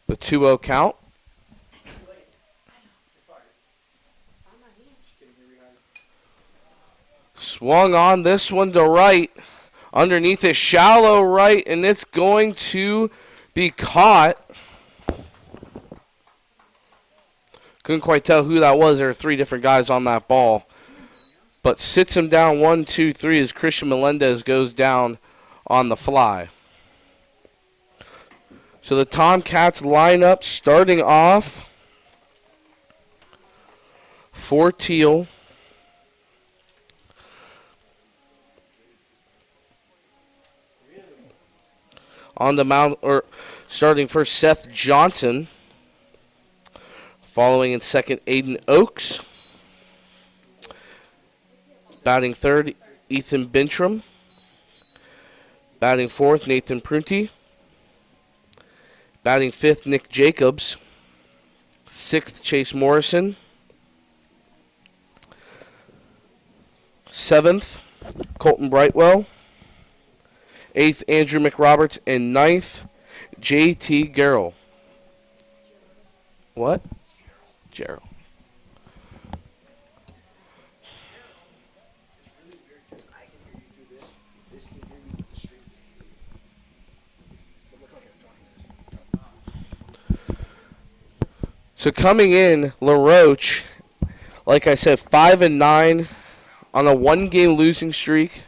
The 2-0 count. Swung on this one to right. Underneath it, shallow right, and it's going to be caught. Couldn't quite tell who that was. There were 3 different guys on that ball. But sits him down 1, 2, 3 as Christian Melendez goes down on the fly. So the Tomcats line up starting off for Thiel. On the mound, or starting first, Seth Johnson. Following in second, Aiden Oakes. Batting third, Ethan Bintram. Batting fourth, Nathan Prunty. Batting fifth, Nick Jacobs. Sixth, Chase Morrison. Seventh, Colton Brightwell. Eighth, Andrew McRoberts. And ninth, J.T. Garrell. What? Gerald. So coming in, LaRoche, like I said, 5-9 on a 1-game losing streak.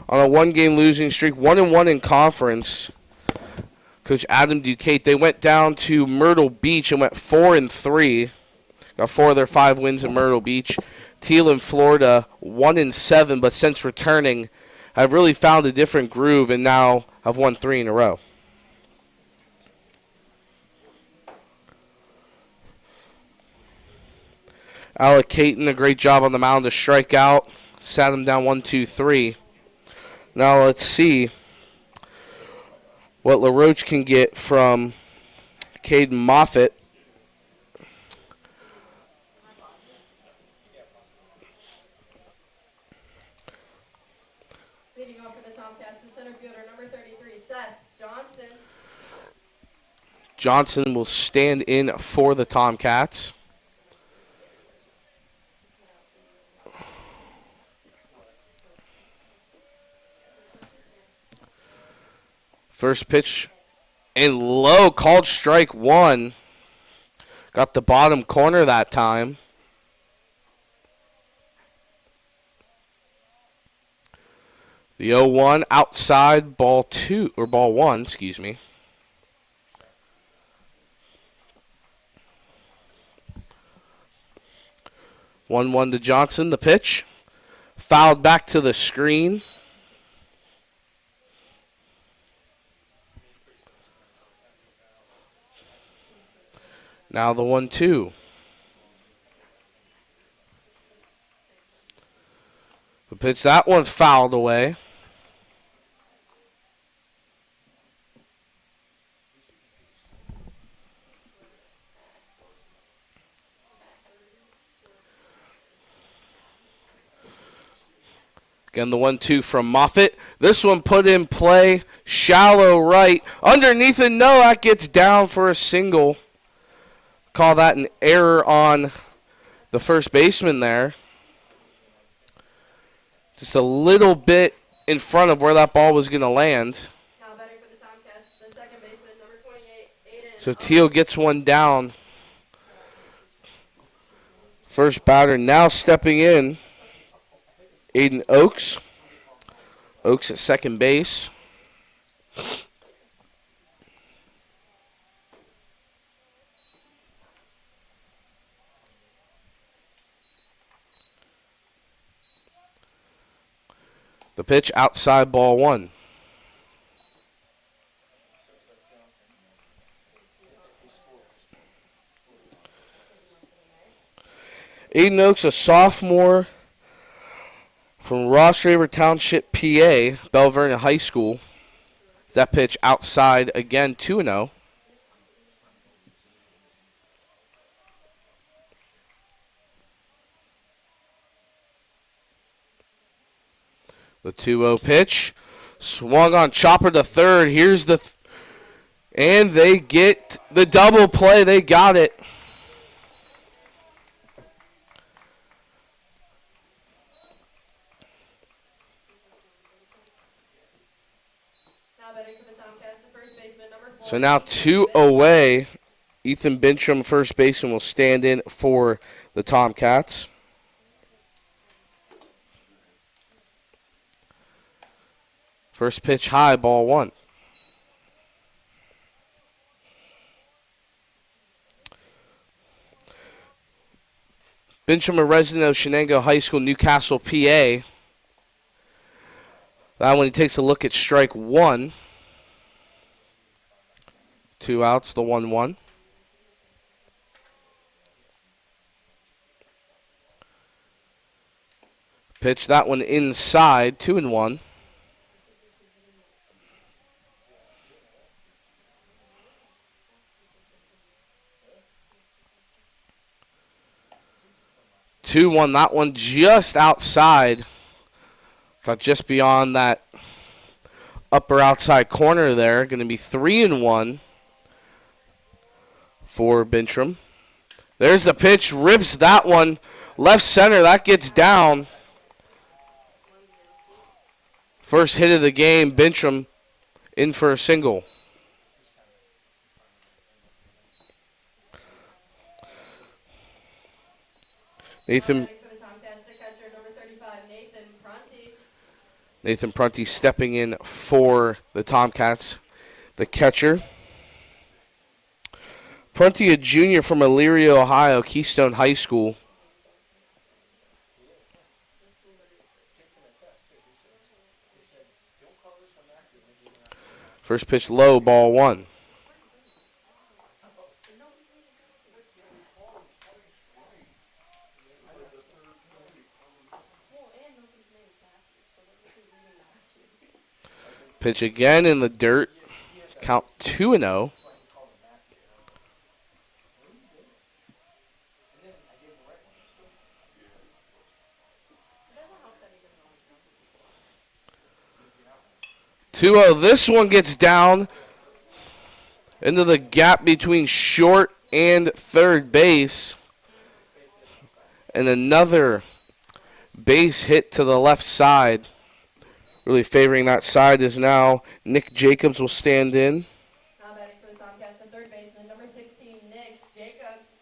On a 1-game losing streak, 1-1 in conference. Coach Adam Duquette, they went down to Myrtle Beach and went 4-3. Got 4 of their 5 wins in Myrtle Beach. Thiel in Florida, 1-7, but since returning, have really found a different groove and now have won 3 in a row. Alec Caton, a great job on the mound to strike out. Sat him down 1, 2, 3. Now let's see what LaRoche can get from Caden Moffitt. Leading off for the Tomcats, the center fielder, number 33, Seth Johnson. Johnson will stand in for the Tomcats. First pitch and low, called strike 1. Got the bottom corner that time. The 0-1 outside, ball 2, or ball 1, excuse me. One to Johnson, the pitch. Fouled back to the screen. Now the 1-2. The pitch, that one fouled away. Again, the 1-2 from Moffitt. This one put in play. Shallow right. Underneath it, no, that gets down for a single. Call that an error on the first baseman there. Just a little bit in front of where that ball was going to land. Now batting for the Tomcats, the second baseman, number 28, Aiden. So Thiel gets one down. First batter now stepping in, Aiden Oakes. Oakes at second base. The pitch outside, ball 1. Aiden Oakes, a sophomore from Roche Township, PA, Belle Vernon High School. That pitch outside again, 2-0. The 2-0 pitch. Swung on chopper to third. Here's the and they get the double play. They got it. Now batting for the Tomcats, the first baseman, number 4. So now 2 away. Ethan Bintrum, first baseman, will stand in for the Tomcats. First pitch high, ball 1. Bintrum, a resident of Shenango High School, Newcastle, PA. That one, he takes a look at strike 1. 2 outs, the 1-1. Pitch that one inside, 2-1. That one just outside. Got just beyond that upper outside corner there. Going to be 3-1 for Bintrum. There's the pitch. Rips that one. Left center. That gets down. First hit of the game. Bintrum in for a single. Nathan Prunty stepping in for the Tomcats, the catcher. Prunty, a junior from Elyria, Ohio, Keystone High School. First pitch low, ball 1. Pitch again in the dirt. Count 2-0. This one gets down into the gap between short and third base. And another base hit to the left side. Really favoring that side is now Nick Jacobs will stand in. Now batting for the Tomcats, the third baseman, number 16, Nick Jacobs.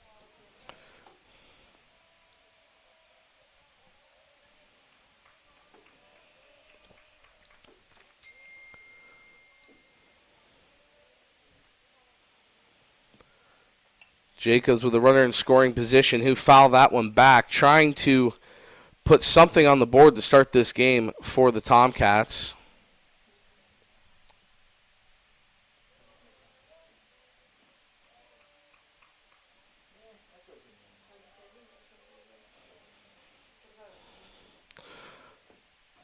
Jacobs with a runner in scoring position who fouled that one back, trying to put something on the board to start this game for the Tomcats.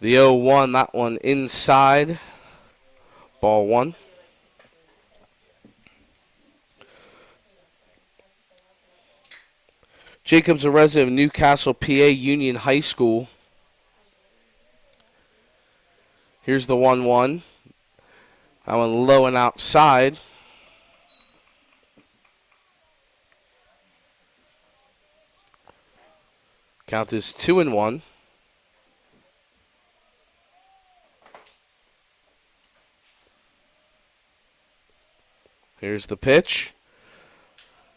The 0-1, that one inside. Ball 1. Jacobs, a resident of Newcastle, PA, Union High School. Here's the 1-1. That one low and outside. Count is 2-1. Here's the pitch.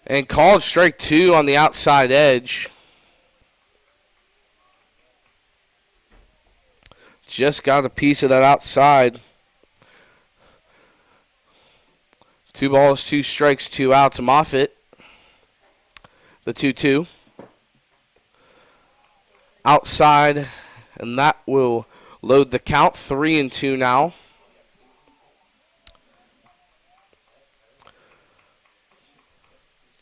And called strike 2 on the outside edge. Just got a piece of that outside. 2 balls, 2 strikes, 2 outs. Moffitt, the 2-2. Outside, and that will load the count. 3-2 now.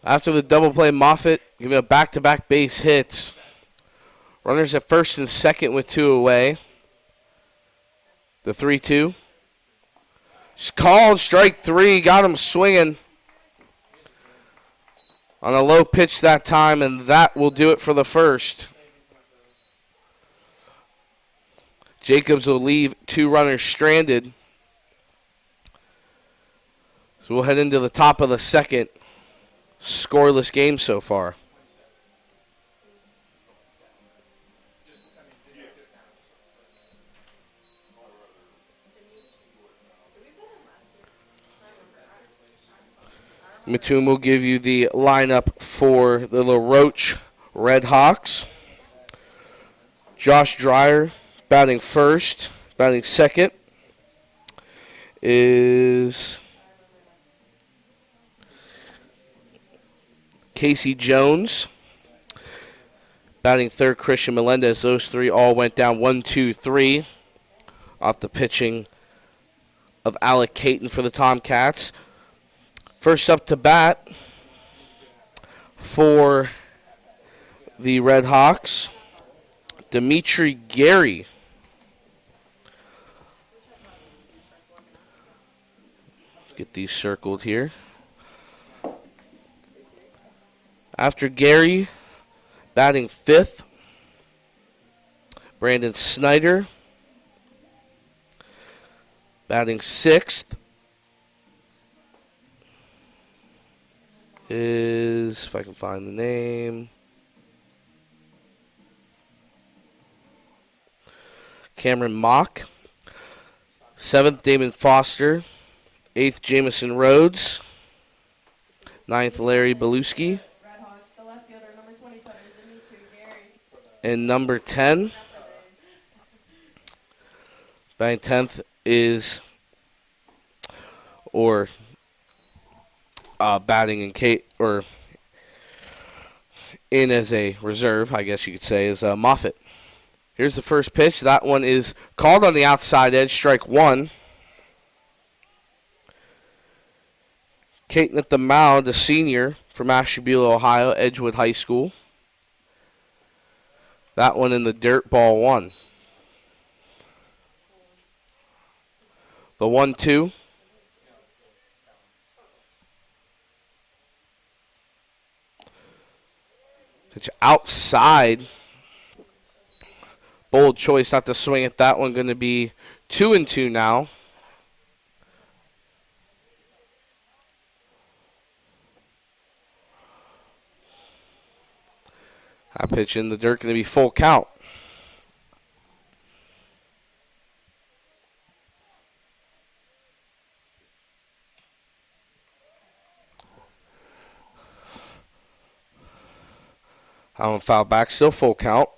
After the double play, Moffitt giving a back-to-back base hits. Runners at first and second with 2 away. The 3-2. Called strike 3. Got him swinging on a low pitch that time, and that will do it for the first. Jacobs will leave 2 runners stranded. So we'll head into the top of the second. Scoreless game so far. Matum will give you the lineup for the Roche Red Hawks. Josh Dreyer batting first. Batting second is Casey Jones. Batting third, Christian Melendez. Those 3 all went down 1, 2, 3 off the pitching of Alec Caton for the Tomcats. First up to bat for the Red Hawks, Dimitri Gary. Get these circled here. After Gary, batting fifth, Brandon Snyder. Batting sixth is, if I can find the name, Cameron Mock. Seventh, Damon Foster. Eighth, Jamison Rhodes. Ninth, Larry Beluski. Red Hawks, the left fielder, number 27, Dimitri Gary. And number 10, batting 10th is, or batting in Kate, or in as a reserve, I guess you could say, is Moffitt. Here's the first pitch. That one is called on the outside edge, strike 1. Caton at the mound, a senior from Ashtabula, Ohio, Edgewood High School. That one in the dirt, ball 1. The 1-2. Pitch outside. Bold choice not to swing at that one. Going to be 2-2 now. That pitch in the dirt, going to be full count. That one foul back, still full count.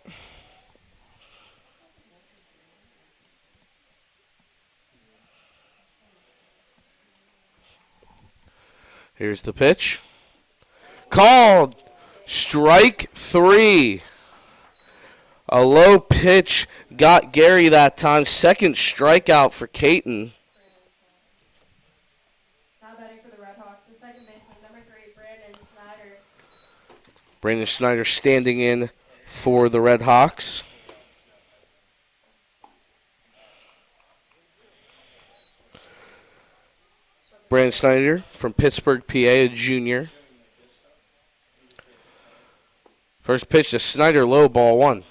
Here's the pitch. Called. Strike 3. A low pitch got Gary that time. Second strikeout for Caton. Now batting for the Red Hawks, the second baseman, number 3, Brandon Snyder. Brandon Snyder standing in for the Red Hawks. Brandon Snyder from Pittsburgh, PA, a junior. First pitch to Snyder, low, ball 1.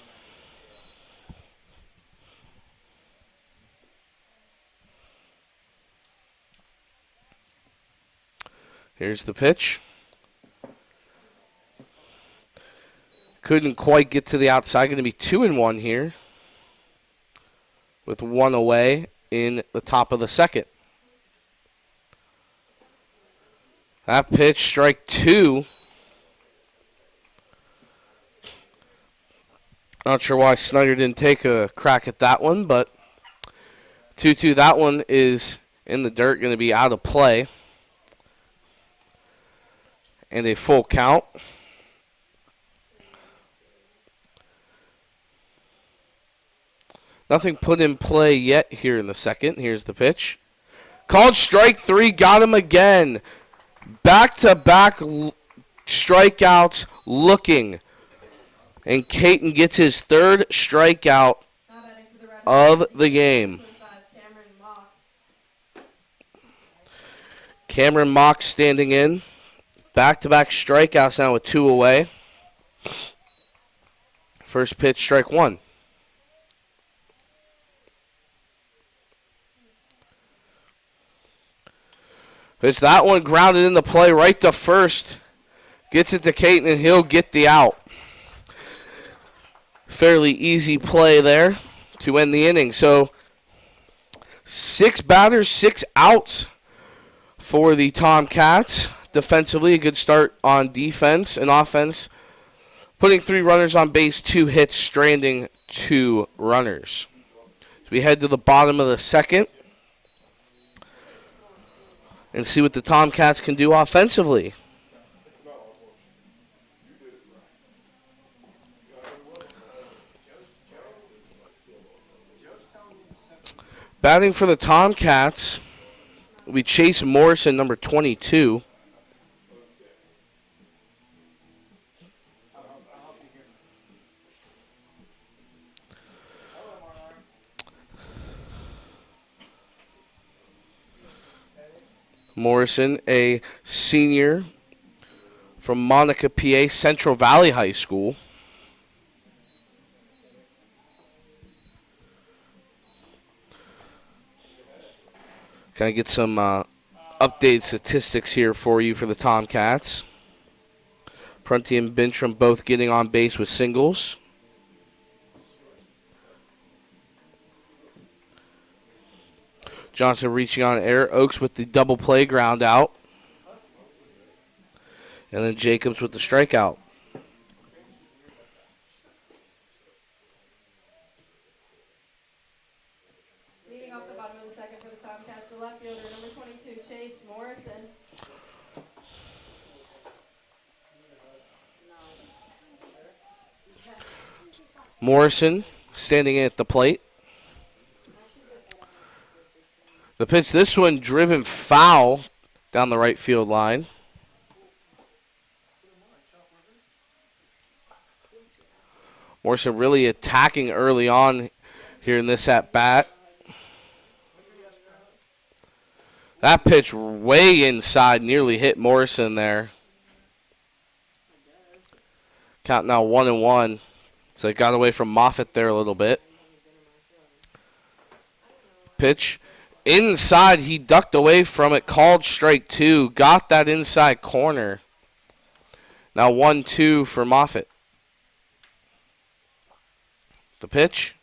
Here's the pitch. Couldn't quite get to the outside. Going to be 2-1 here, with 1 away in the top of the second. That pitch, strike 2. Not sure why Snyder didn't take a crack at that one, but 2-2. That one is in the dirt, going to be out of play. And a full count. Nothing put in play yet here in the second. Here's the pitch. Called strike 3, got him again. Back-to-back strikeouts looking. And Caton gets his third strikeout of the game. Cameron Mock standing in. Back-to-back strikeouts now with 2 away. First pitch, strike 1. It's that one grounded into play right to first. Gets it to Caton, and he'll get the out. Fairly easy play there to end the inning. So 6 batters, 6 outs for the Tomcats. Defensively, a good start on defense and offense. Putting 3 runners on base, 2 hits, stranding 2 runners. So we head to the bottom of the second and see what the Tomcats can do offensively. Batting for the Tomcats, we Chase Morrison, number 22. Morrison, a senior from Monica, PA, Central Valley High School. Can I get some updated statistics here for you for the Tomcats? Prunty and Bintram both getting on base with singles. Johnson reaching on air. Oakes with the double play ground out. And then Jacobs with the strikeout. Leading off the bottom of the second for the Tomcats, the left fielder, number 22, Chase Morrison. Morrison standing in at the plate. The pitch, this one driven foul down the right field line. Morrison really attacking early on here in this at-bat. That pitch way inside, nearly hit Morrison there. Count now 1-1. So it got away from Moffitt there a little bit. Pitch inside, he ducked away from it, called strike 2, got that inside corner. Now 1-2 for Moffitt. The pitch.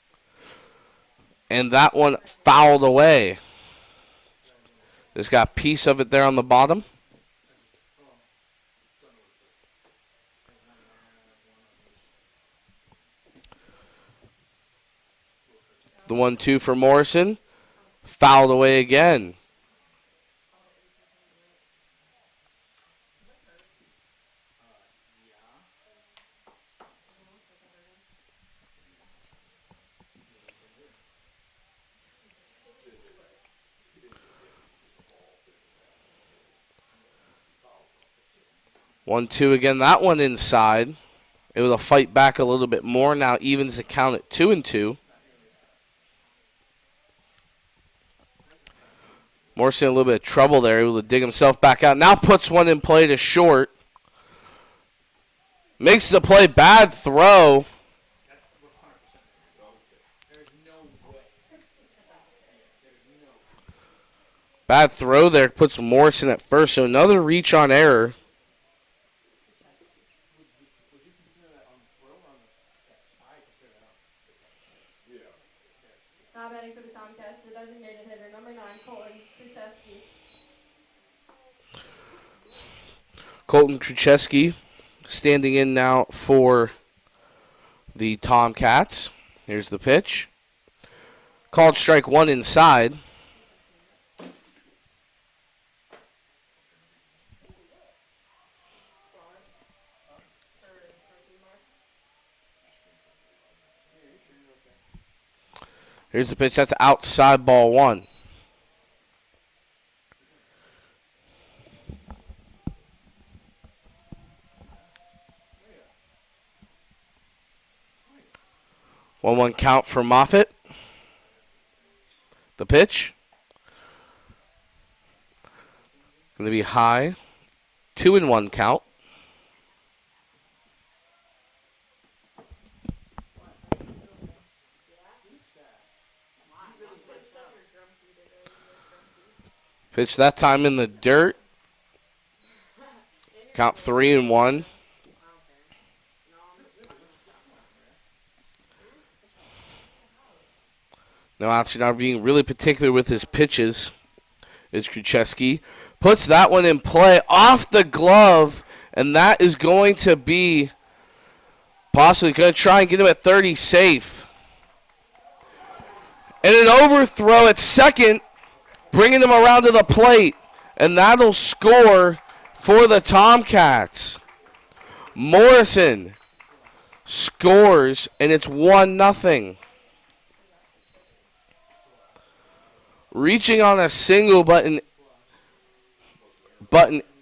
And that one fouled away. Just got a piece of it there on the bottom. The 1-2 for Morrison. Fouled away again. One, two again. That one inside. Able to fight back a little bit more. Now evens the count at 2-2. Morrison in a little bit of trouble there. Able to dig himself back out. Now puts one in play to short. Makes the play. Bad throw. Bad throw there. Puts Morrison at first. So another reach on error. Now batting for the Tomcats, the designated hitter, number 9, Colton Krzyzewski. Colton Krzyzewski standing in now for the Tomcats. Here's the pitch. Called strike 1 inside. Here's the pitch. That's outside ball 1. One count for Moffitt. The pitch. Going to be high. 2-1 count. Pitch that time in the dirt. Count 3-1. Now, actually, not being really particular with his pitches is Krzyzewski. Puts that one in play off the glove, and that is going to be possibly going to try and get him at 30 safe. And an overthrow at second, bringing him around to the plate, and that'll score for the Tomcats. Morrison scores, and it's 1-0. Reaching on a single button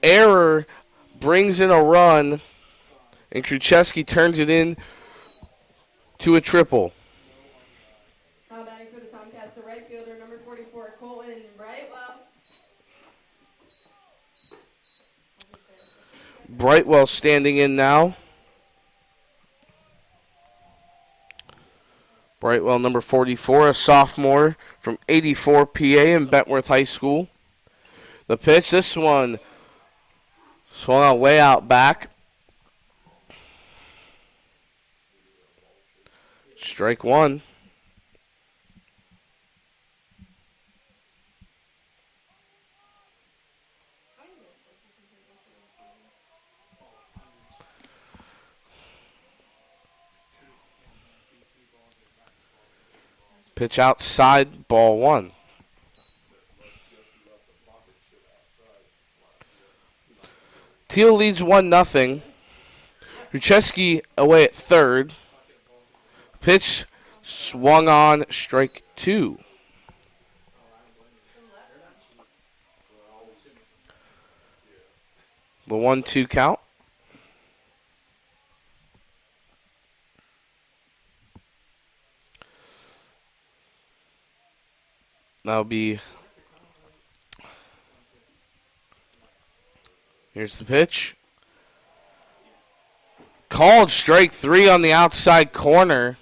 error brings in a run, and Krzyzewski turns it in to a triple. Now batting for the Tomcats, the right fielder, number 44, Colton Brightwell. Brightwell standing in now. Brightwell, number 44, a sophomore from 84 PA in Bentworth High School. The pitch, this one swung out way out back. Strike one. Pitch outside, ball one. Thiel leads 1-0. Krzyzewski away at third. Pitch swung on, strike two. The 1-2 count. That'll be. Here's the pitch. Called strike three on the outside corner.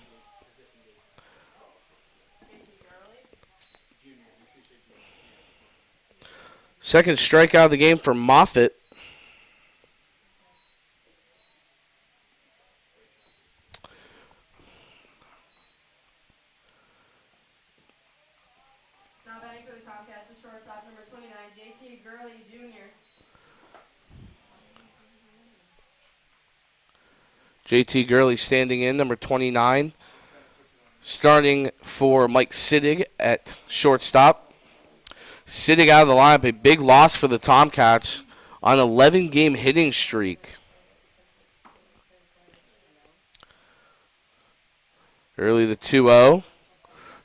Second strikeout of the game for Moffitt. Now batting for the Tomcats, the shortstop, number 29, JT Gurley Jr. JT Gurley standing in, number 29. Starting for Mike Siddig at shortstop. Siddig out of the lineup, a big loss for the Tomcats on an 11-game hitting streak. Early the 2-0.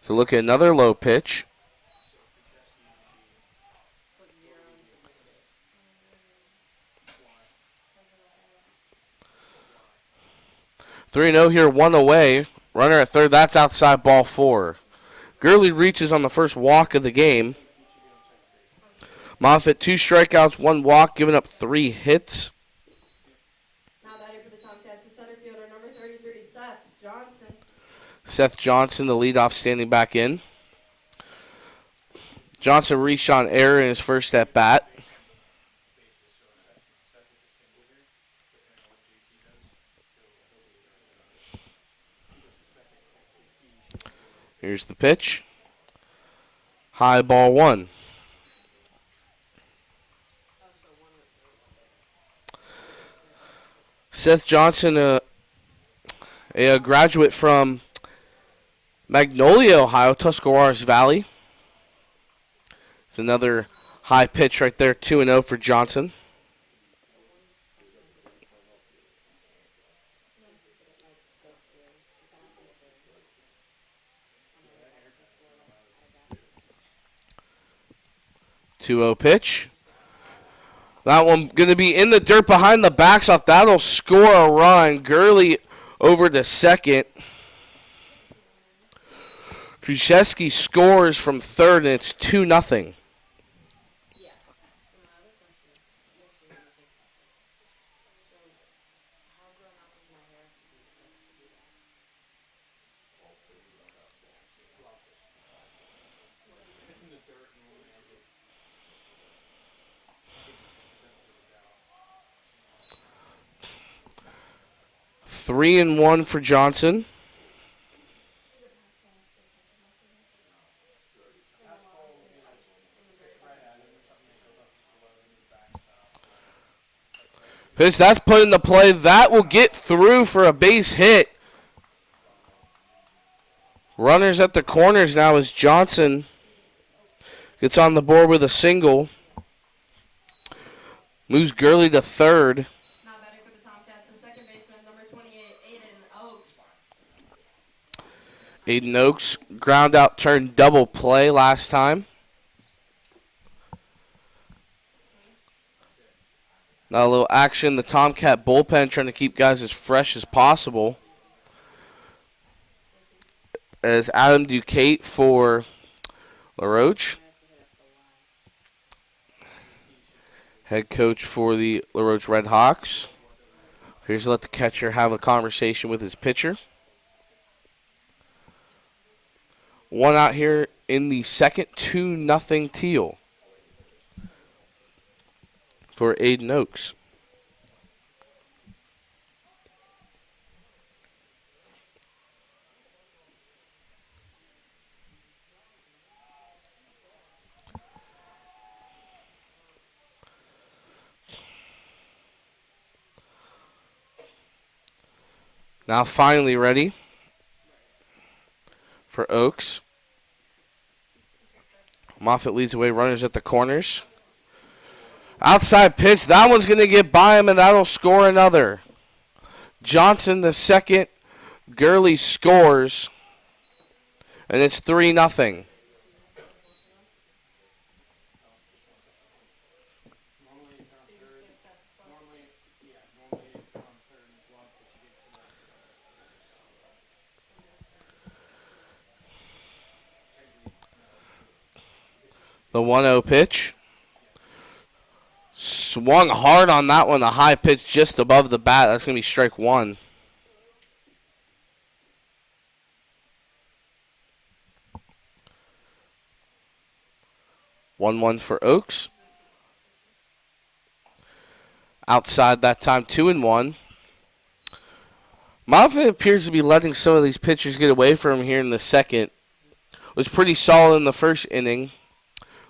So look at another low pitch. Three 0 here, one away. Runner at third, that's outside, ball four. Gurley reaches on the first walk of the game. Moffitt, 2 strikeouts, 1 walk, giving up 3 hits. Now batting for the Tomcats, the center fielder, number 33, Seth Johnson. Seth Johnson, the leadoff, standing back in. Johnson reached on error in his first at bat. Here's the pitch. High, ball one. Seth Johnson, a graduate from Magnolia, Ohio, Tuscarawas Valley. It's another high pitch right there, 2-0 for Johnson. Two-0 pitch. That one going to be in the dirt behind the backstop. That'll score a run. Gurley over to second. Krzyzewski scores from third, and it's 2-0. 3-1 for Johnson. Pitch, that's put into play. That will get through for a base hit. Runners at the corners now as Johnson gets on the board with a single. Moves Gurley to third. Now batting for the Tomcats, the second baseman, number 28, Aiden Oaks. Aiden Oaks, ground out turned double play last time. Now a little action. The Tomcat bullpen trying to keep guys as fresh as possible. As Adam Ducate for LaRoche. Head coach for the LaRoche Red Hawks. Here's to let the catcher have a conversation with his pitcher. One out here in the second, 2-0 Thiel for Aiden Oaks. Now finally ready for Oaks. Moffitt leads away, runners at the corners. Outside pitch, that one's going to get by him, and that'll score another. Johnson the second, Gurley scores, and it's 3-0. The 1-0 pitch. Swung hard on that one. A high pitch just above the bat. That's going to be strike one. One for Oaks. Outside that time, 2-1. Moffitt appears to be letting some of these pitchers get away from him here in the second. Was pretty solid in the first inning.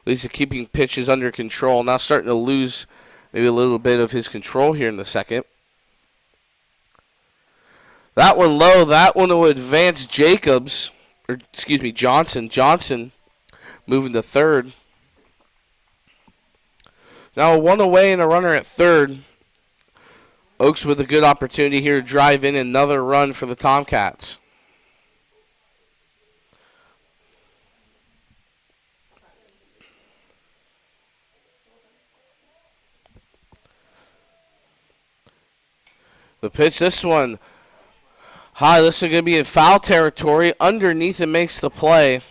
At least keeping pitches under control. Now starting to lose maybe a little bit of his control here in the second. That one low. That one will advance Jacobs. Or, excuse me, Johnson. Johnson moving to third. Now a one away and a runner at third. Oaks with a good opportunity here to drive in another run for the Tomcats. The pitch, this one high. This is going to be in foul territory. Underneath it makes the play.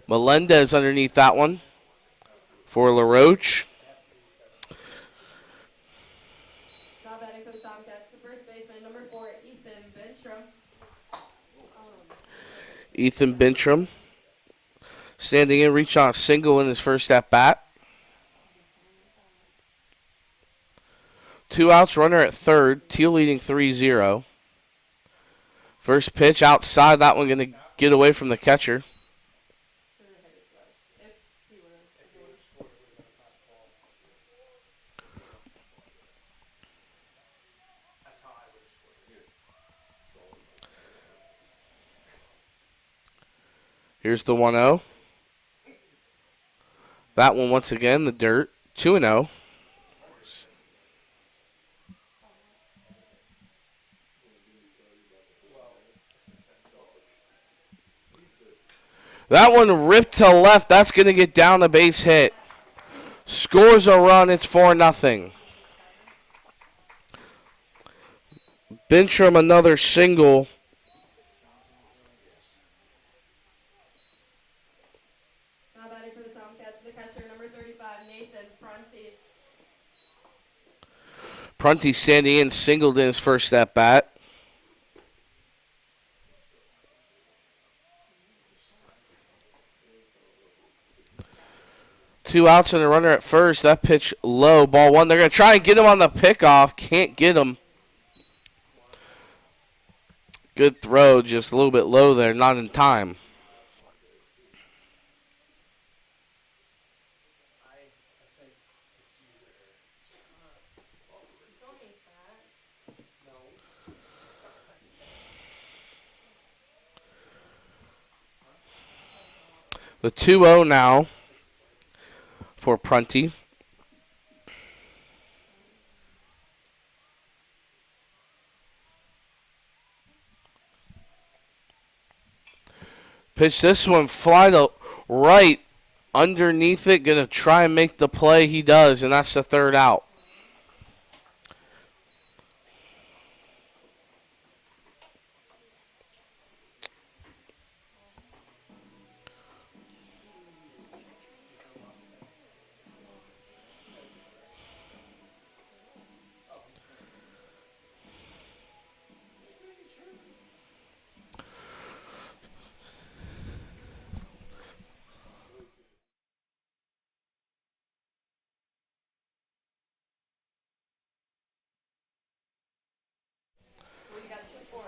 Melendez underneath that one for LaRoche. Now batting for the Tomcats, the first baseman, number 4, Ethan Bentrum. Ethan Bentrum standing in, reached on a single in his first at bat. 2 outs, runner at third. Thiel leading 3-0. First pitch outside. That one going to get away from the catcher. Here's the 1-0. That one once again, the dirt. 2-0. That one ripped to left. That's going to get down the base hit. Scores a run. It's 4-0. Bentrum another single. Now batting for the Tomcats, the catcher, number 35, Nathan Prunty. Prunty standing in, singled in his first at bat. 2 outs and a runner at first. That pitch low. Ball 1. They're going to try and get him on the pickoff. Can't get him. Good throw. Just a little bit low there. Not in time. The 2-0 now for Prunty. Pitch this one, fly to right underneath it. Going to try and make the play. He does, and that's the 3rd out.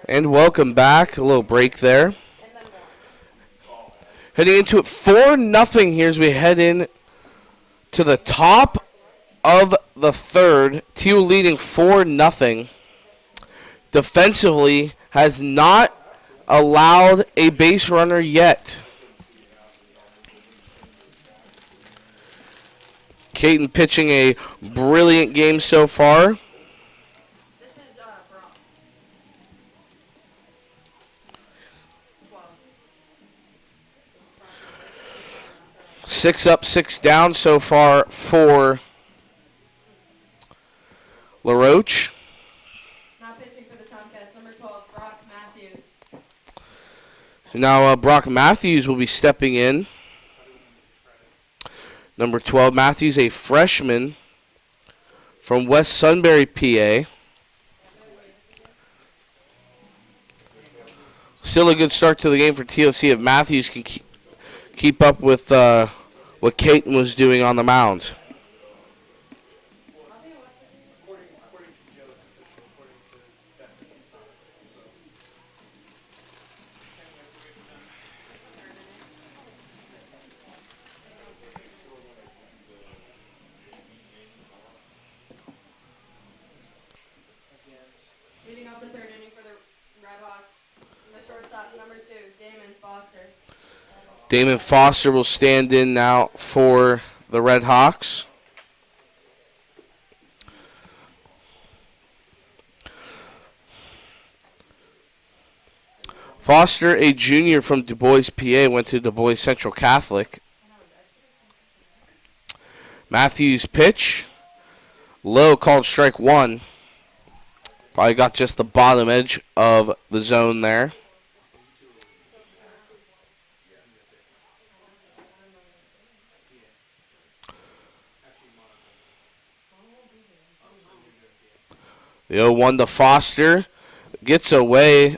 And welcome back. A little break there. Heading into it 4-0 here as we head in to the top of the 3rd. Thiel leading 4-0. Defensively has not allowed a base runner yet. Caton pitching a brilliant game so far. 6 up, 6 down so far for LaRoche. Now pitching for the Tomcats, number 12, Brock Matthews. So now Brock Matthews will be stepping in. Number 12, Matthews, a freshman from West Sunbury, PA. Still a good start to the game for TOC if Matthews can keep up with what Caton was doing on the mound. Leading off the 3rd inning for the Red Hawks, the shortstop, number 2, Damon Foster. Damon Foster will stand in now for the Red Hawks. Foster, a junior from Du Bois, PA, went to Du Bois Central Catholic. Matthews pitch. Low, called strike 1. Probably got just the bottom edge of the zone there. The 0-1 to Foster. Gets away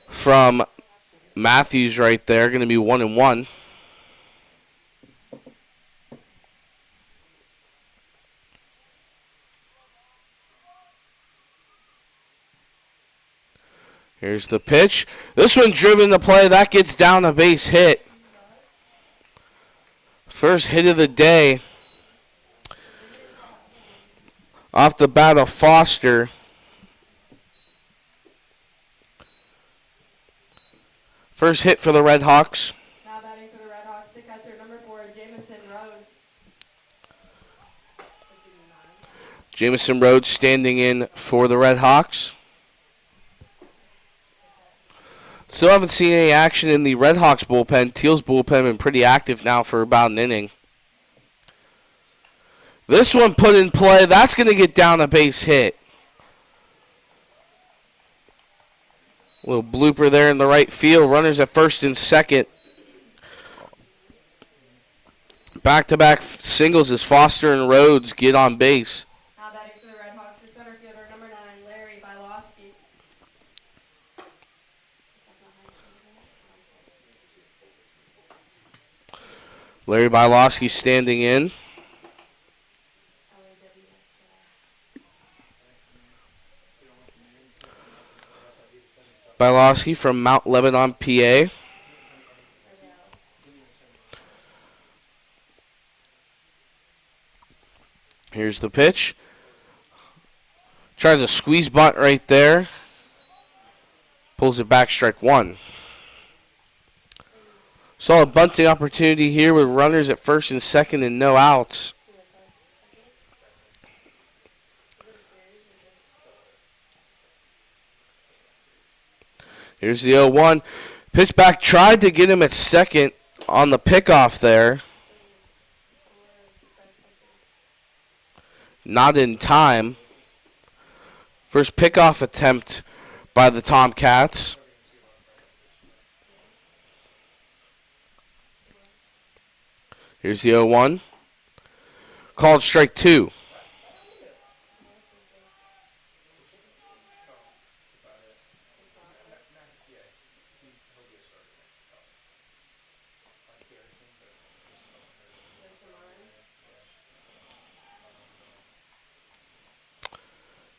from Matthews right there. Going to be 1-1. Here's the pitch. This one driven to play. That gets down a base hit. First hit of the day. Off the bat of Foster. First hit for the Red Hawks. Now batting for the Red Hawks, the catcher, number 4, Jamison Rhodes. Jamison Rhodes standing in for the Red Hawks. Still haven't seen any action in the Red Hawks bullpen. Thiel's bullpen been pretty active now for about an inning. This one put in play. That's going to get down a base hit. A little blooper there in the right field. Runners at first and second. Back-to-back singles as Foster and Rhodes get on base. Now batting for the Red Hawks, the center fielder, number 9, Larry Bilowski. Larry Bylowski standing in. Bylowski from Mount Lebanon, PA. Here's the pitch. Tries a squeeze bunt right there. Pulls it back, strike one. Saw a bunting opportunity here with runners at first and second and no outs. Here's the 0-1. Pitch back, tried to get him at second on the pickoff there. Not in time. First pickoff attempt by the Tomcats. Here's the 0-1. Called strike two.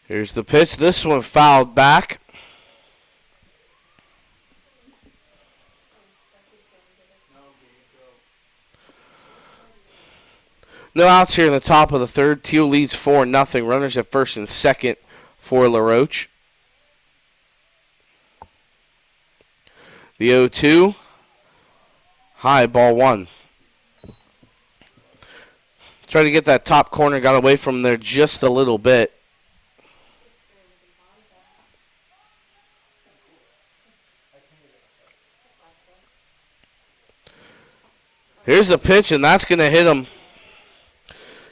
Here's the pitch. This one fouled back. No outs here in the top of the third. Thiel leads 4-0. Runners at first and second for Roche. The 0-2. High, ball one. Tried to get that top corner. Got away from there just a little bit. Here's the pitch, and that's going to hit him.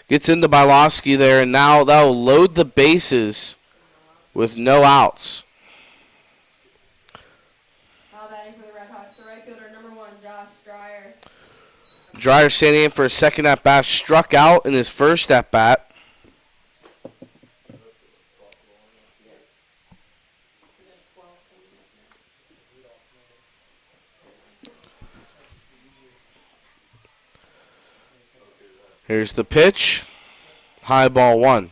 Gets into Bylowski there, and now that'll load the bases with no outs. Now batting for the Red Hawks, the right fielder, number 1, Josh Dreyer. Dreyer standing in for a second at-bat. Struck out in his first at-bat. Here's the pitch. High, ball one.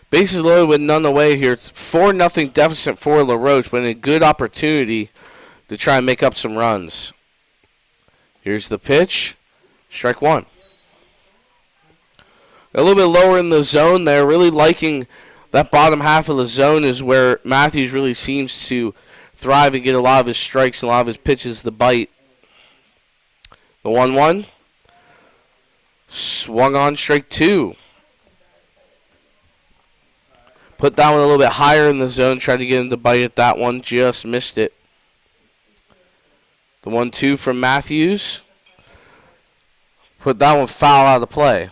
Bases loaded with none away here. It's 4-0 deficit for Roche, but a good opportunity to try and make up some runs. Here's the pitch. Strike one. A little bit lower in the zone there. Really liking that bottom half of the zone is where Matthews really seems to thrive and get a lot of his strikes and a lot of his pitches to bite. The 1-1. Swung on, strike two. Put that one a little bit higher in the zone. Tried to get him to bite at that one. Just missed it. The 1-2 from Matthews. Put that one foul out of play.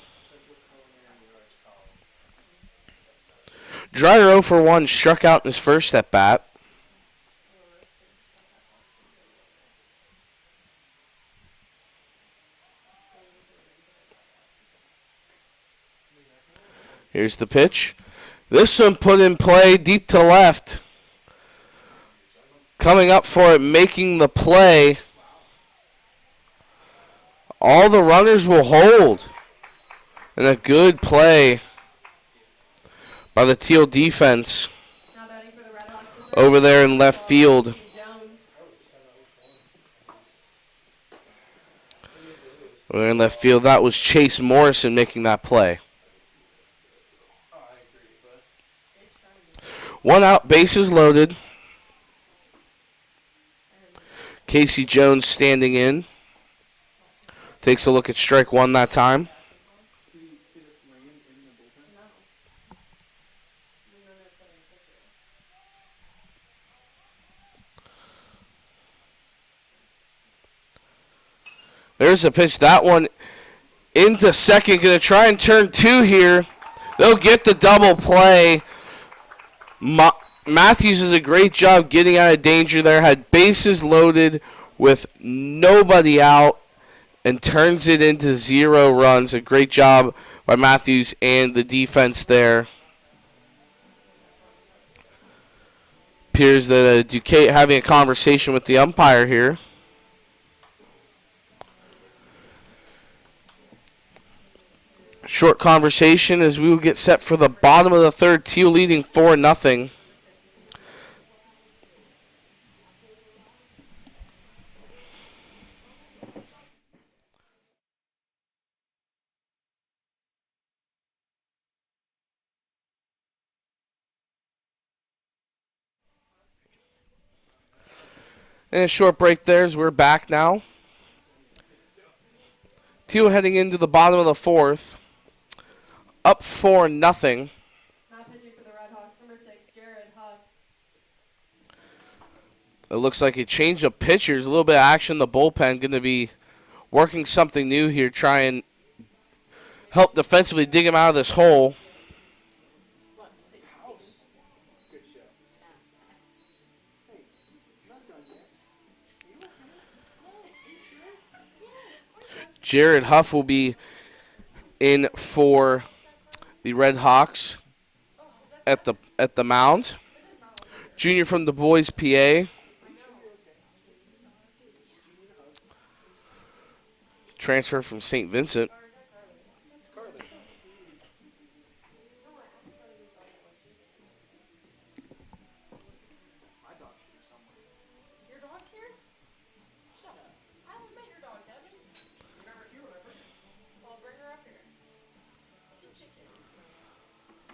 Dreyer 0 for 1. Struck out in his first at bat. Here's the pitch. This one put in play deep to left. Coming up for it, making the play. All the runners will hold. And a good play by the Thiel defense over there in left field. Over there in left field, that was Chase Morrison making that play. One out, bases loaded. Casey Jones standing in. Takes a look at strike one that time. There's the pitch. That one into second. Going to try and turn two here. They'll get the double play. Matthews does a great job getting out of danger there. Had bases loaded with nobody out and turns it into 0 runs. A great job by Matthews and the defense there. Appears that Duquette having a conversation with the umpire here. Short conversation as we will get set for the bottom of the third. Thiel leading 4-0. And a short break there as we're back now. Thiel heading into the bottom of the fourth. Up 4-0. Now pitching for the Red Hawks, number 6, Jared Huff. It looks like a change of pitchers. A little bit of action in the bullpen. Going to be working something new here. Try and help defensively dig him out of this hole. Jared Huff will be in for the Red Hawks at the mound. Junior from Du Bois, PA. Transfer from St. Vincent. Your dog's here? Shut up. I haven't met your dog, Devin. You're never here, remember? Well, bring her up here.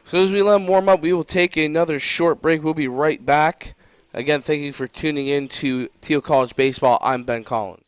So as we let them warm up, we will take another short break. We'll be right back. Again, thank you for tuning in to Thiel College Baseball. I'm Ben Collins.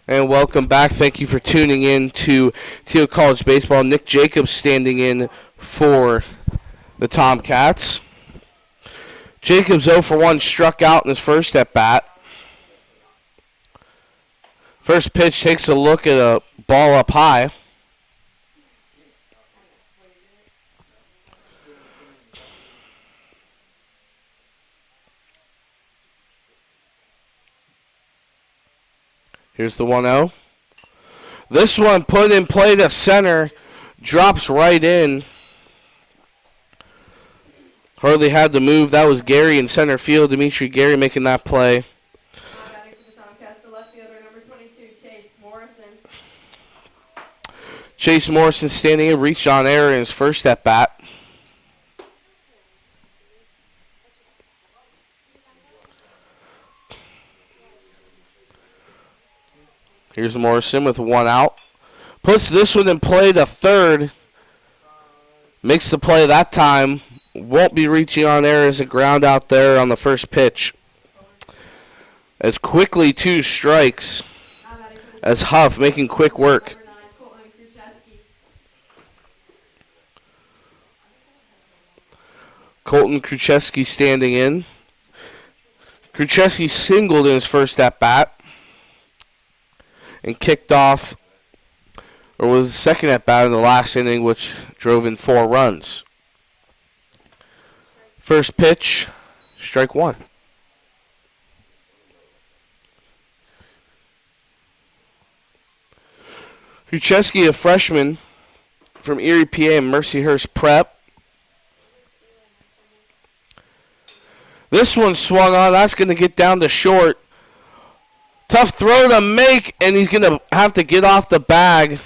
And welcome back. Thank you for tuning in to Thiel College Baseball. Nick Jacobs standing in for the Tomcats. Jacobs 0 for 1, struck out in his first at bat. First pitch takes a look at a ball up high. Here's the 1-0. This one put in play to center. Drops right in. Hardly had to move. That was Gary in center field. Dimitri Gary making that play. Batting for the Tomcats, the left fielder, number 22, Chase Morrison. Chase Morrison standing in, reached on error in his first at bat. Here's Morrison with 1 out. Puts this one in play to third. Makes the play that time. Won't be reaching on air as a ground out there on the first pitch. As quickly 2 strikes. As Huff making quick work. Colton Kruczewski standing in. Kruczewski singled in his first at bat. And kicked off, or was the second at bat in the last inning, which drove in 4 runs. First pitch, strike 1. Kruczewski, a freshman from Erie, PA, and Mercyhurst Prep. This one swung on. That's going to get down to short. Tough throw to make, and he's going to have to get off the bag.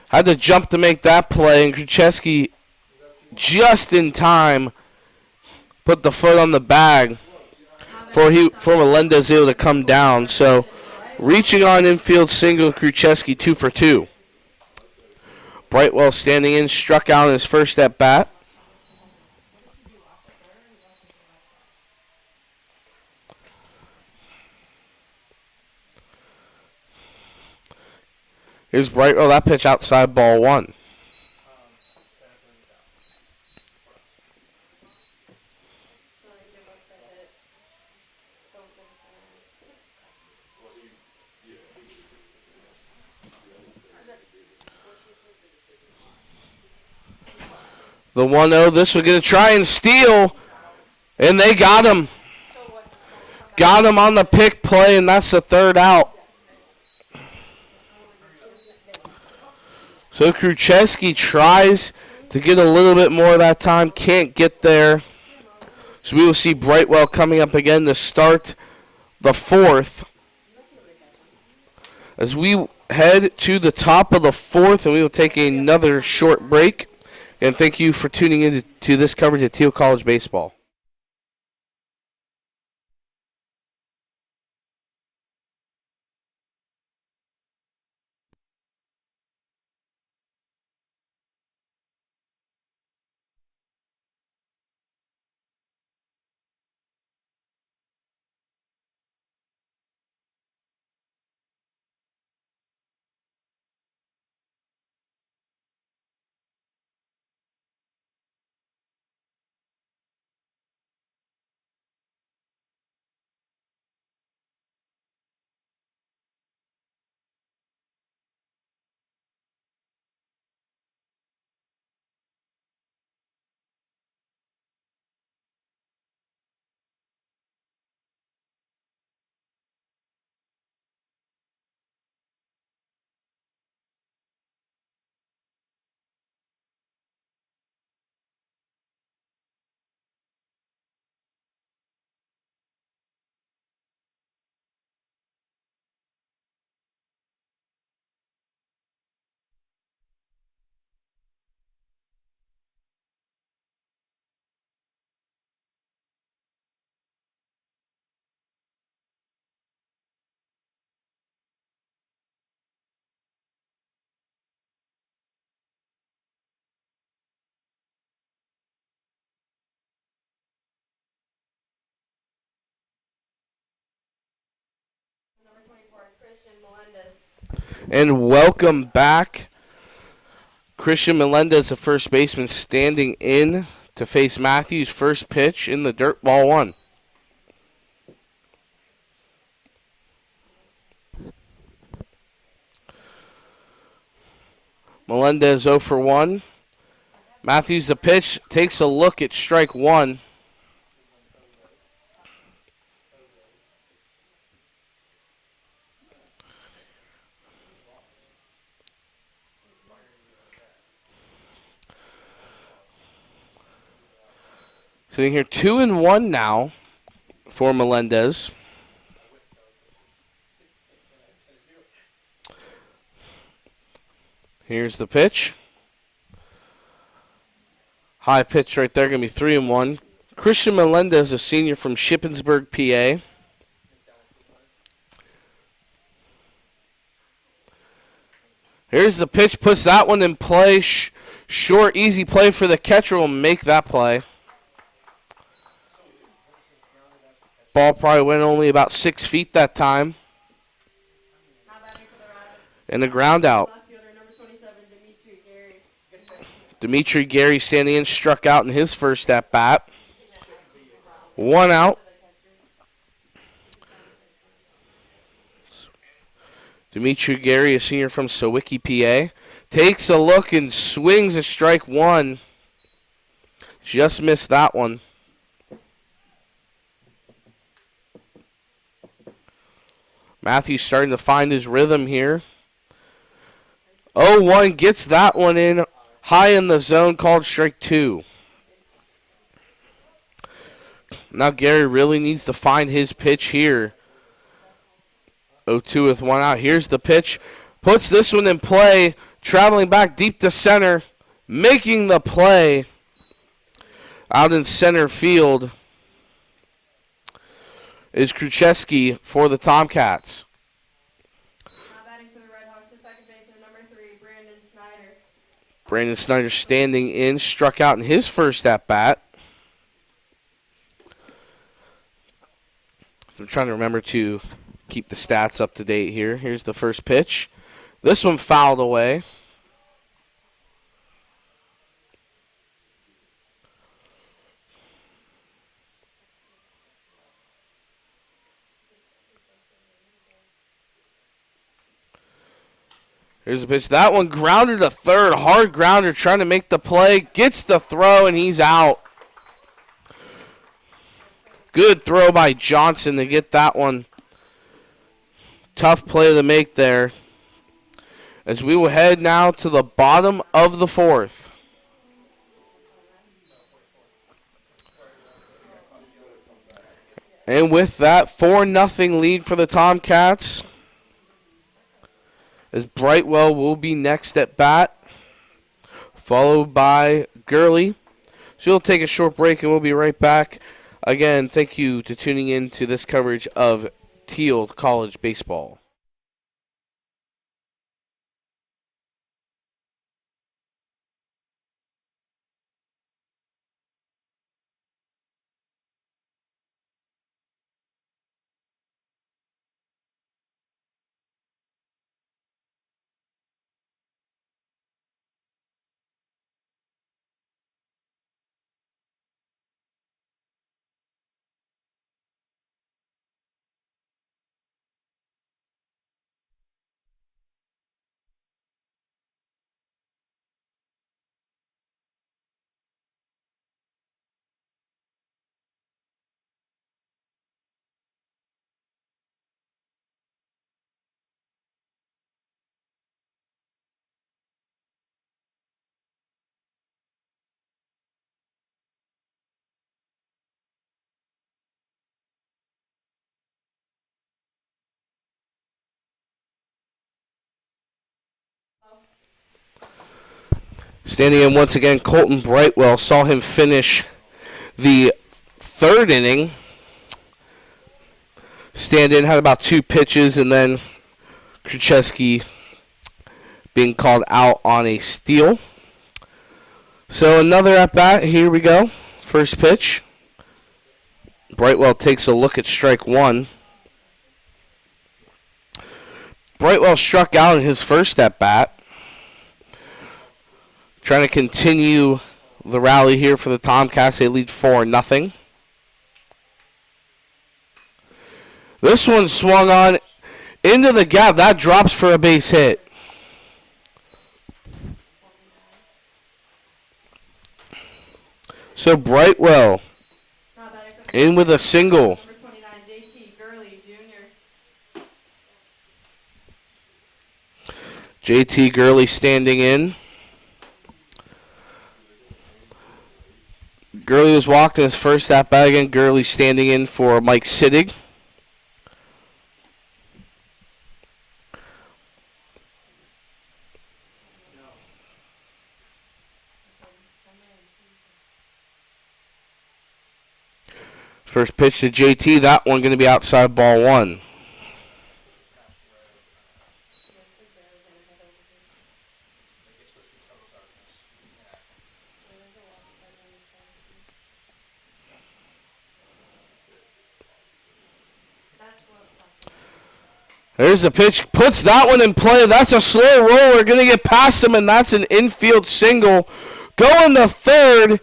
Had to jump to make that play, and Kruczewski just in time put the foot on the bag for Melendez able to come down. So reaching on infield single, Kruczewski 2 for 2. Brightwell standing in, struck out in his first at bat. Here's Bright. Oh, that pitch outside ball one. Don't give us the hit. Don't give us a hit. The 1-0. This was going to try and steal. And they got him. So what? Got him on the pick play, and that's the third out. So Kruczewski tries to get a little bit more that time. Can't get there. So we will see Brightwell coming up again to start the fourth. As we head to the top of the fourth, and we will take another short break. And thank you for tuning in to this coverage of Thiel College Baseball. Number 24, Christian Melendez. And welcome back. Christian Melendez, the first baseman, standing in to face Matthews' first pitch in the dirt, ball one. Melendez 0 for 1. Matthews, the pitch, takes a look at strike one. Sitting here 2-1 now for Melendez. Here's the pitch. High pitch right there, going to be 3-1. Christian Melendez, a senior from Shippensburg, PA. Here's the pitch, puts that one in play. Short, easy play for the catcher will make that play. Ball probably went only about 6 feet that time. And a ground out. Number 27, Dimitri Gary. Dimitri Gary standing in, struck out in his first at bat. 1 out. Dimitri Gary, a senior from Sewickley, PA. Takes a look and swings at strike one. Just missed that one. Matthews starting to find his rhythm here. 0-1 gets that one in. High in the zone, called strike two. Now Gary really needs to find his pitch here. 0-2 with 1 out. Here's the pitch. Puts this one in play. Traveling back deep to center. Making the play. Out in center field is Kruczewski for the Tomcats. Now batting for the Red Hawks, the second baseman, number 3, Brandon Snyder. Brandon Snyder standing in, struck out in his first at-bat. So I'm trying to remember to keep the stats up to date here. Here's the first pitch. This one fouled away. Here's a pitch. That one grounded to third. Hard grounder trying to make the play. Gets the throw, and he's out. Good throw by Johnson to get that one. Tough play to make there. As we will head now to the bottom of the fourth. And with that, 4-0 lead for the Tomcats. As Brightwell will be next at bat, followed by Gurley. So we'll take a short break and we'll be right back. Again, thank you to tuning in to this coverage of Thiel College Baseball. Standing in once again, Colton Brightwell. Saw him finish the third inning. Stand in, had about 2 pitches, and then Krzyzewski being called out on a steal. So another at bat. Here we go. First pitch. Brightwell takes a look at strike one. Brightwell struck out in his first at bat. Trying to continue the rally here for the Tomcats. They lead 4-0. This one swung on into the gap. That drops for a base hit. So Brightwell in with a single. Number 29, JT Gurley Jr. JT Gurley standing in. Gurley was walked in his first at bat again. Gurley standing in for Mike Sittig. First pitch to JT. That one going to be outside ball one. There's the pitch. Puts that one in play. That's a slow roller. Going to get past him, and that's an infield single. Going to third,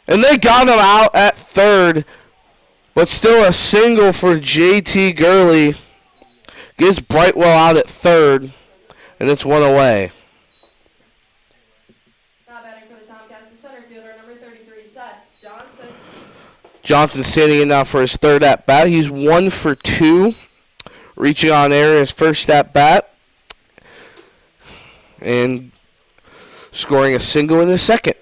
and they got him out at third. But still a single for JT Gurley. Gives Brightwell out at third, and it's one away. Now batting for the Tomcats, the center fielder, number 33, Seth Johnson. Johnson standing in now for his third at bat. He's 1 for 2. Reaching on air his first at bat. And scoring a single in his second.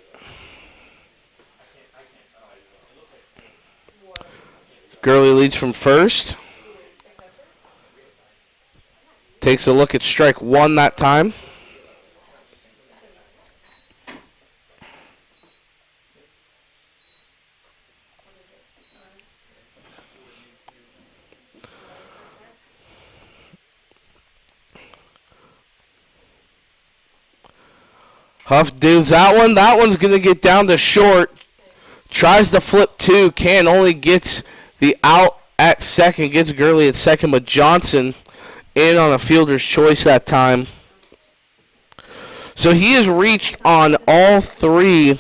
Gurley leads from first. Takes a look at strike one that time. Huff does that one. That one's going to get down to short. Tries to flip two. Can only gets the out at second. Gets Gurley at second, but Johnson in on a fielder's choice that time. So he has reached on all three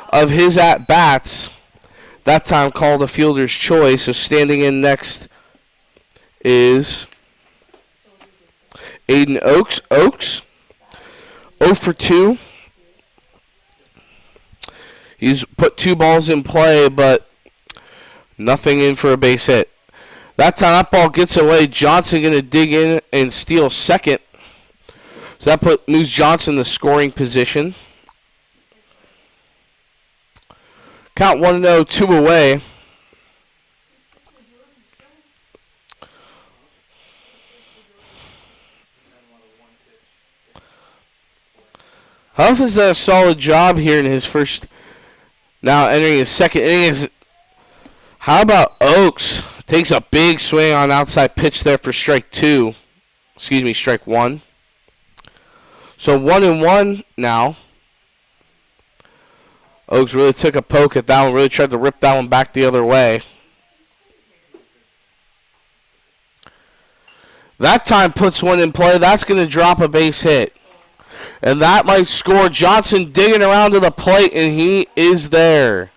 of his at-bats. That time called a fielder's choice. So standing in next is Aiden Oaks. Oaks, 0 for 2. He's put 2 balls in play, but nothing in for a base hit. That time that ball gets away. Johnson going to dig in and steal second. So that moves Johnson in the scoring position. Count 1-0, 2 away. Huff has done a solid job here in his first, now entering his second inning. How about Oaks? Takes a big swing on outside pitch there for strike 2. Excuse me, strike 1. So 1-1 now. Oaks really took a poke at that one, really tried to rip that one back the other way. That time puts one in play. That's going to drop a base hit. And that might score. Johnson digging around to the plate, and he is there.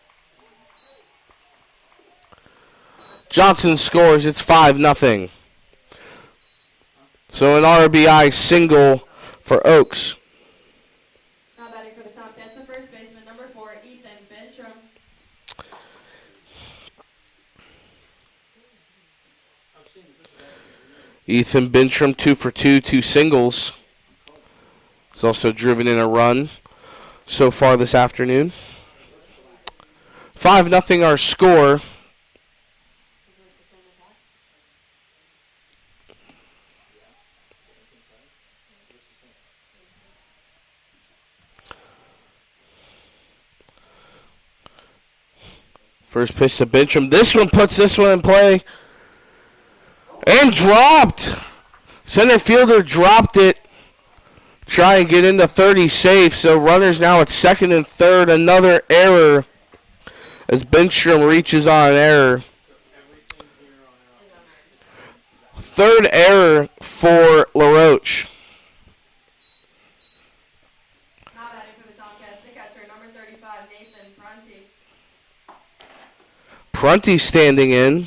Johnson scores. It's 5-0. So an RBI single for Oaks. Now batting for the Tomcats, the first baseman, number 4, Ethan Bentrum. Ethan Bentrum, 2 for 2, 2 singles. He's also driven in a run so far this afternoon. 5-0 our score. First pitch to Bentrum. This one puts this one in play. And dropped. Center fielder dropped it. Try and get into 30 safe. So runners now at second and third. Another error as Bentrum reaches on an error. Third error for LaRoche. Now batting for the Tomcats, the catcher, number 35, Nathan Prunty. Prunty standing in.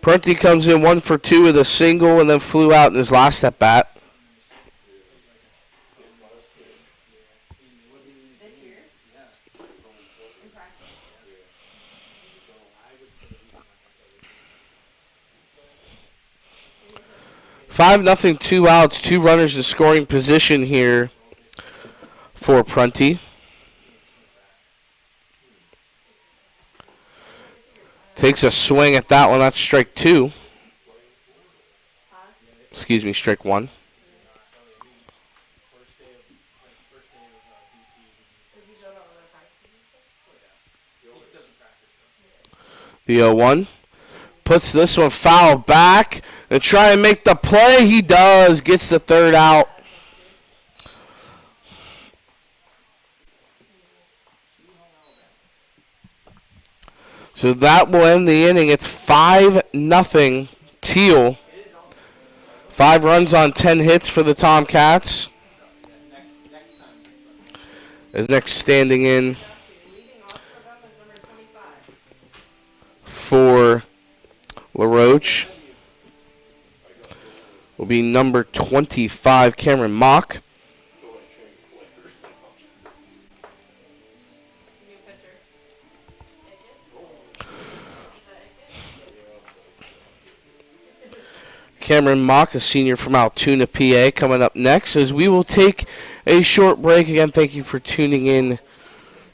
Prunty comes in 1 for 2 with a single and then flew out in his last at bat. This year? In practice? 5-0, 2 outs, 2 runners in scoring position here for Prunty. Takes a swing at that one. That's strike 2. Excuse me, strike 1. The 0-1. Puts this one foul back and try and make the play. He does. Gets the third out. So that will end the inning. It's 5-0 Thiel. 5 runs on 10 hits for the Tomcats. As next standing in for LaRoche will be number 25, Cameron Mock. Cameron Mock, a senior from Altoona, PA, coming up next as we will take a short break. Again, thank you for tuning in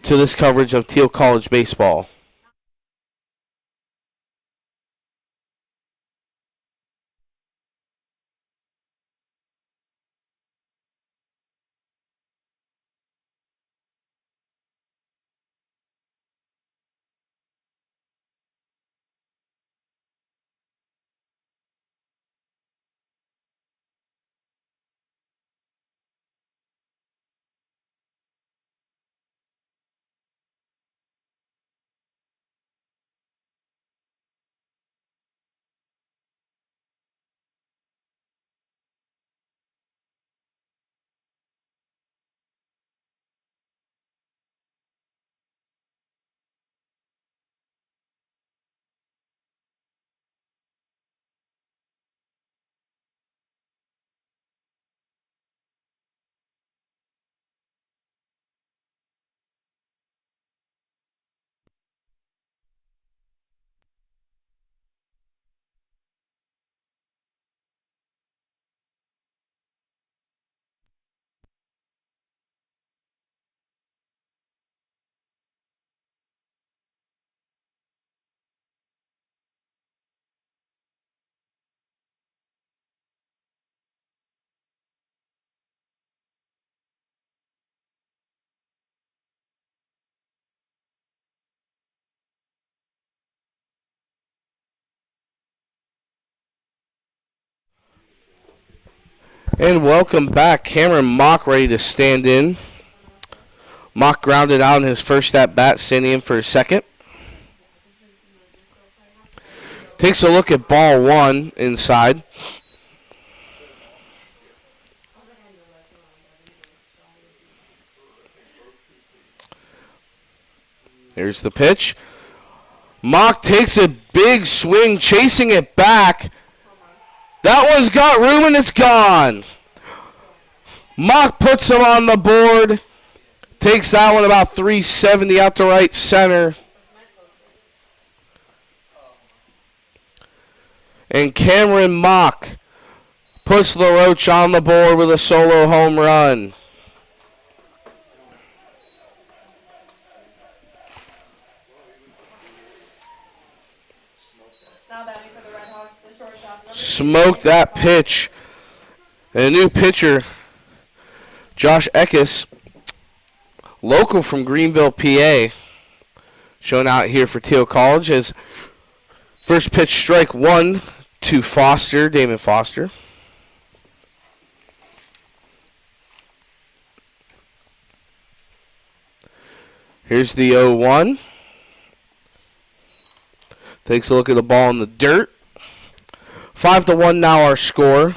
to this coverage of Thiel College baseball. And welcome back. Cameron Mock ready to stand in. Mock grounded out in his first at bat, standing in for his second. Takes a look at ball one inside. Here's the pitch. Mock takes a big swing, chasing it back. That one's got room and it's gone. Mock puts him on the board. Takes that one about 370 out to right center. And Cameron Mock puts LaRoche on the board with a solo home run. Now batting for the Red Hawks, the shortstop. Smoked that pitch. And a new pitcher, Josh Eckes, local from Greenville, PA, showing out here for Thiel College as first pitch strike one to Foster, Damon Foster. Here's the 0-1. Takes a look at the ball in the dirt. 5-1 now our score.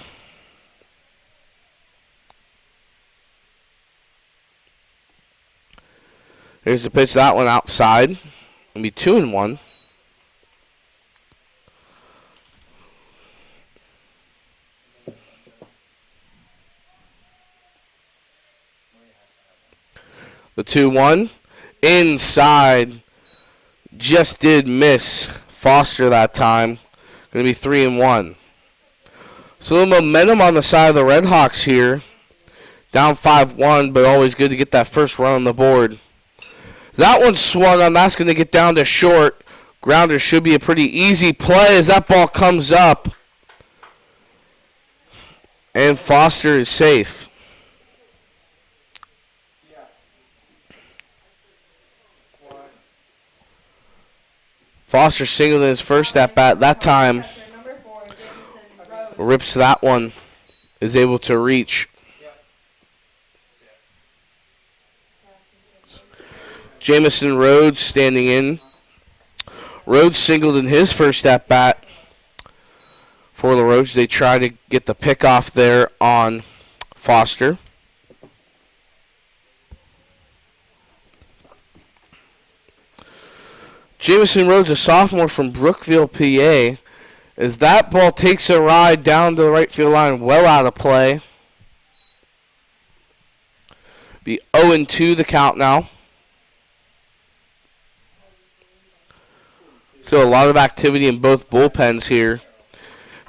Here's the pitch, that one outside. It'll be 2-1. The 2-1. Inside. Just did miss Foster that time. Going to be 3-1. So the momentum on the side of the Red Hawks here. Down 5-1, but always good to get that first run on the board. That one swung on. That's going to get down to short. Grounder should be a pretty easy play as that ball comes up. And Foster is safe. Foster singled in his first at bat. That time rips that one. Is able to reach. Jamison Rhodes standing in. Rhodes singled in his first at bat for LaRoche. They try to get the pick off there on Foster. Jamison Rhodes, a sophomore from Brookville, PA, as that ball takes a ride down to the right field line, well out of play. Be 0-2 the count now. So a lot of activity in both bullpens here.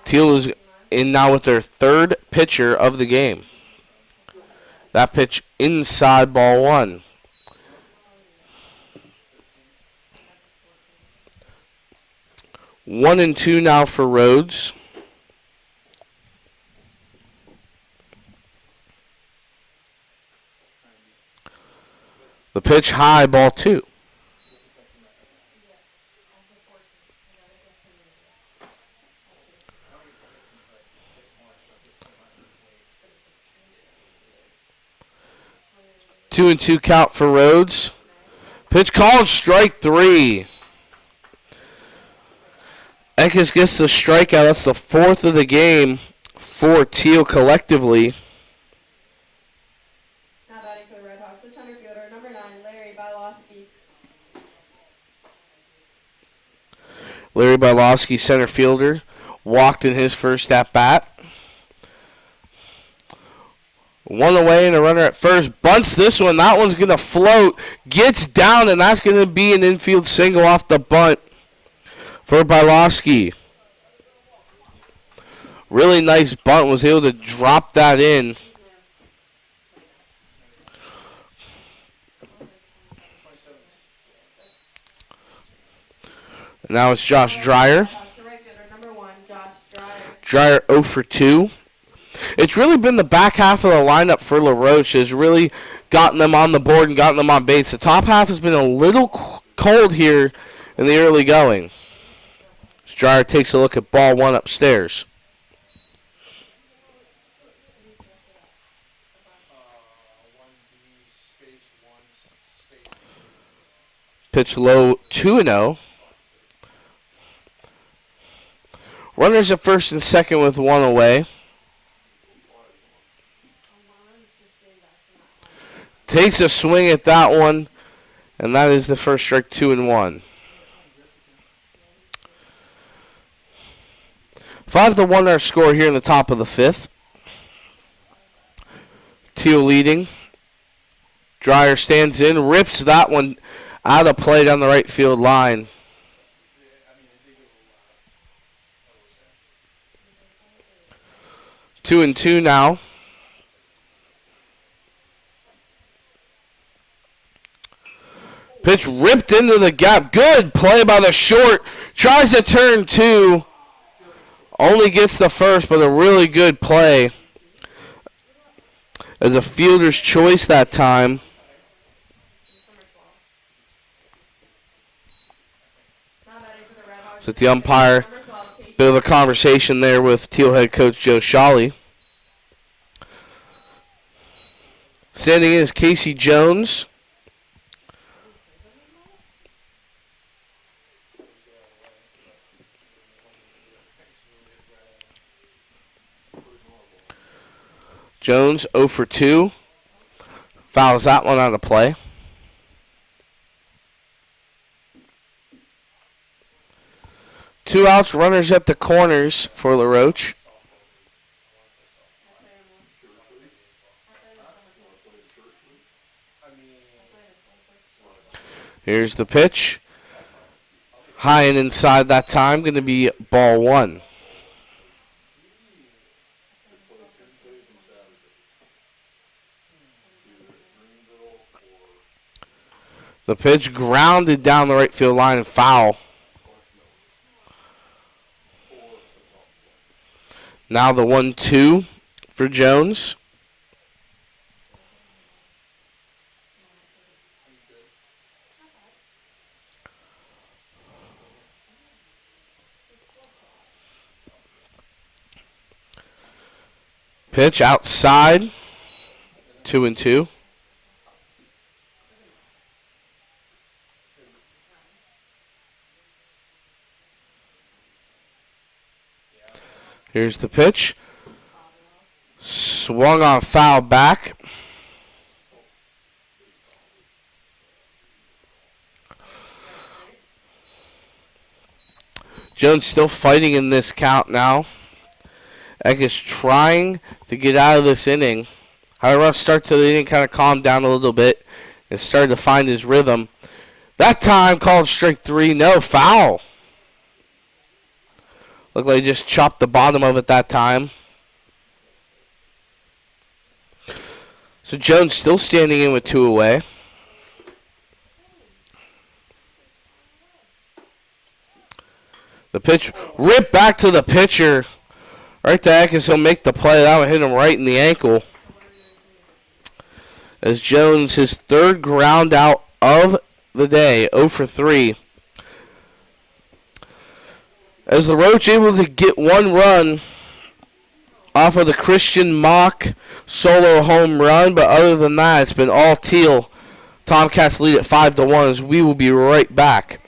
Thiel is in now with their third pitcher of the game. That pitch inside ball one. 1-2 now for Rhodes. The pitch high, ball two. Two and two count for Rhodes. Pitch called, strike three. Eckes gets the strikeout. That's the fourth of the game for Thiel collectively. Now batting for the Red Hawks, the center fielder, number 9, Larry Bylowski. Larry Bylowski, center fielder, walked in his first at bat. One away and a runner at first. Bunts this one. That one's going to float. Gets down, and that's going to be an infield single off the bunt for Bylowski. Really nice bunt. Was able to drop that in. And now it's Josh Dreyer. Dreyer 0 for 2. It's really been the back half of the lineup for LaRoche has really gotten them on the board and gotten them on base. The top half has been a little cold here in the early going. Dreyer takes a look at ball one upstairs. Pitch low, 2-0. Runners at first and second with one away. Takes a swing at that one, and that is the first strike, 2-1. 5-1 our score here in the top of the fifth. Thiel leading. Dreyer stands in, rips that one out of play down the right field line. 2-2 now. Pitch ripped into the gap. Good play by the short. Tries to turn two. Only gets the first, but a really good play. As a fielder's choice that time. So the umpire, bit of a conversation there with Thiel head coach Joe Shawley. Standing in is Casey Jones. Jones 0 for 2. Fouls that one out of play. Two outs, runners at the corners for LaRoche. Here's the pitch. High and inside that time, going to be ball one. The pitch grounded down the right field line and foul. Now the 1-2 for Jones. Pitch outside. 2-2. Here's the pitch. Swung on foul back. Jones still fighting in this count now. Eck is trying to get out of this inning. Had a rough start to the inning, kind of calmed down a little bit and started to find his rhythm. That time called strike three. No, foul. Looked like he just chopped the bottom of it that time. So Jones still standing in with two away. The pitch ripped back to the pitcher. Right to Atkins, he'll make the play. That one hit him right in the ankle. As Jones, his third ground out of the day, 0 for 3. As LaRoche able to get one run off of the Christian Mock solo home run, but other than that, it's been all Thiel. Tomcats lead at 5-1 as we will be right back.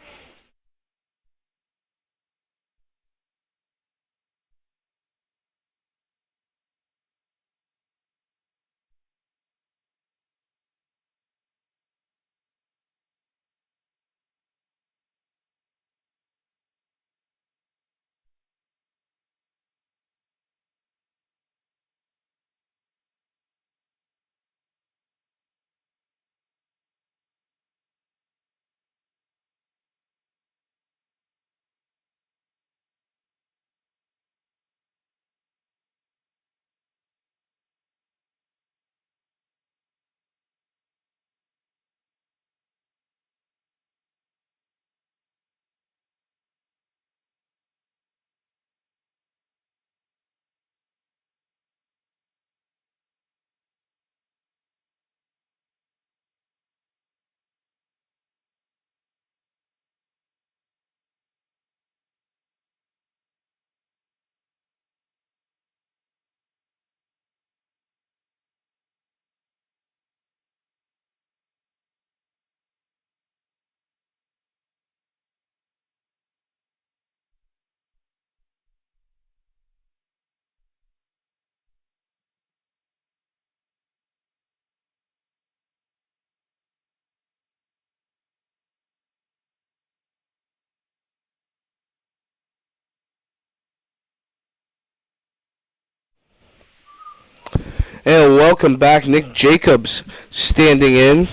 And welcome back, Nick Jacobs standing in.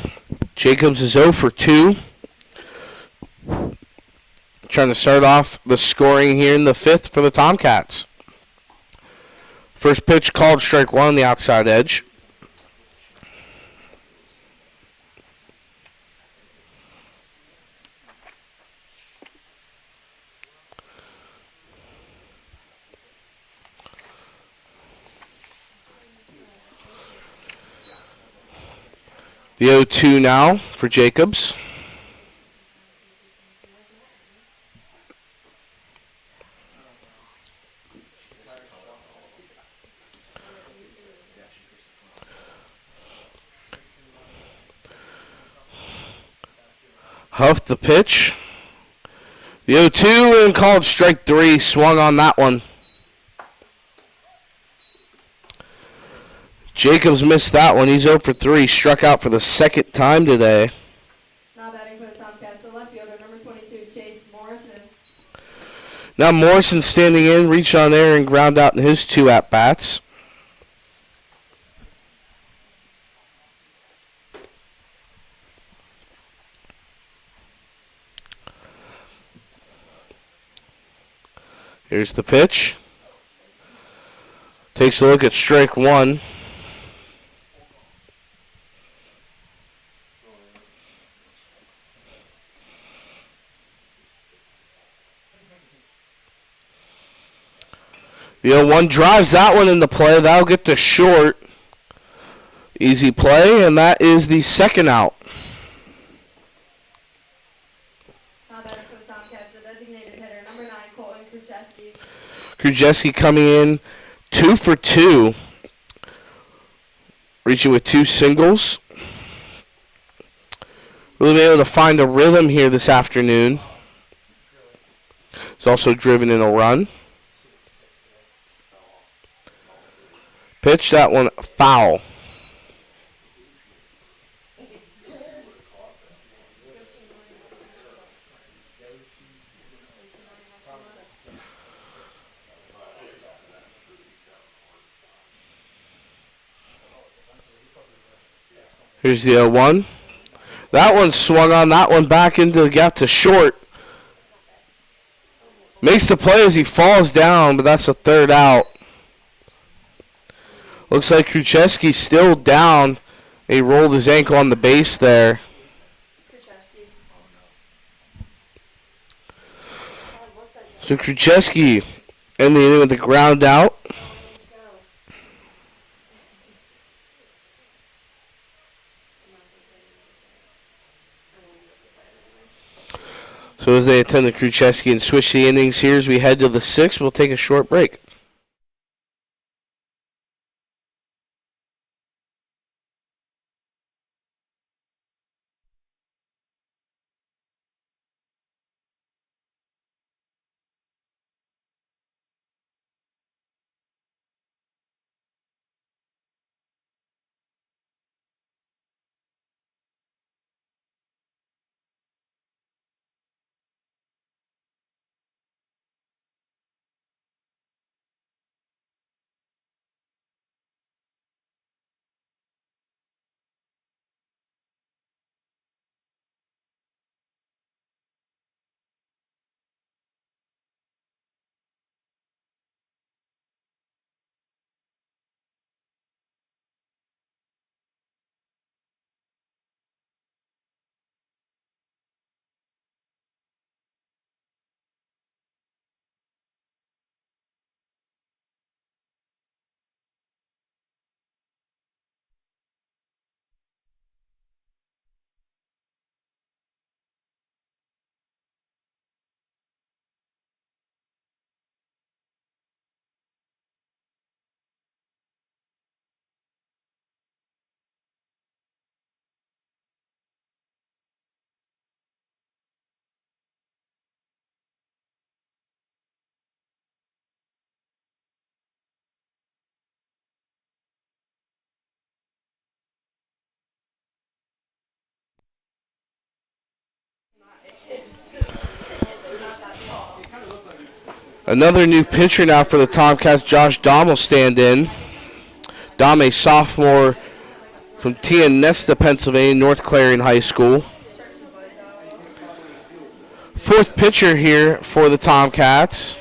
Jacobs is 0 for 2. Trying to start off the scoring here in the 5th for the Tomcats. First pitch called strike 1 on the outside edge. The 0-2 now for Jacobs. Huffed the pitch. The 0-2 and called strike 3. Swung on that one. Jacobs missed that one. He's 0 for 3. Struck out for the second time today. Now batting for the Tomcats, the left fielder, number 22, Chase Morrison. Now Morrison standing in, reached on there and ground out in his 2 at-bats. Here's the pitch. Takes a look at strike 1. The 0-1 drives that one into play. That'll get to short. Easy play, and that is the second out. Now batting for the Tomcats, the designated hitter, number 9, Colton Krzyzewski. Krzyzewski coming in 2 for 2. Reaching with 2 singles. Really been able to find a rhythm here this afternoon. He's also driven in a run. Pitch that one foul. Here's the 0-1. That one swung on. That one back into the gap to short. Makes the play as he falls down, but that's the third out. Looks like Krzyzewski's still down. He rolled his ankle on the base there. So Krzyzewski ending it with the ground out. So as they attend to Krzyzewski and switch the innings here as we head to the 6th, we'll take a short break. Another new pitcher now for the Tomcats. Josh Dahm will stand in. Dom, a sophomore from Tianesta, Pennsylvania, North Clarion High School. Fourth pitcher here for the Tomcats.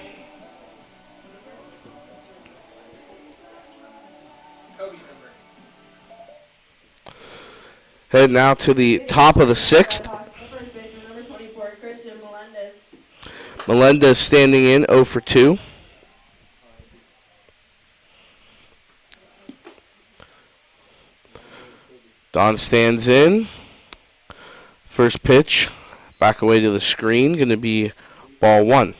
Heading out to the top of the sixth. First baseman, number 24, Christian Melendez. Melendez standing in 0 for 2. Don stands in. First pitch, back away to the screen, going to be ball 1.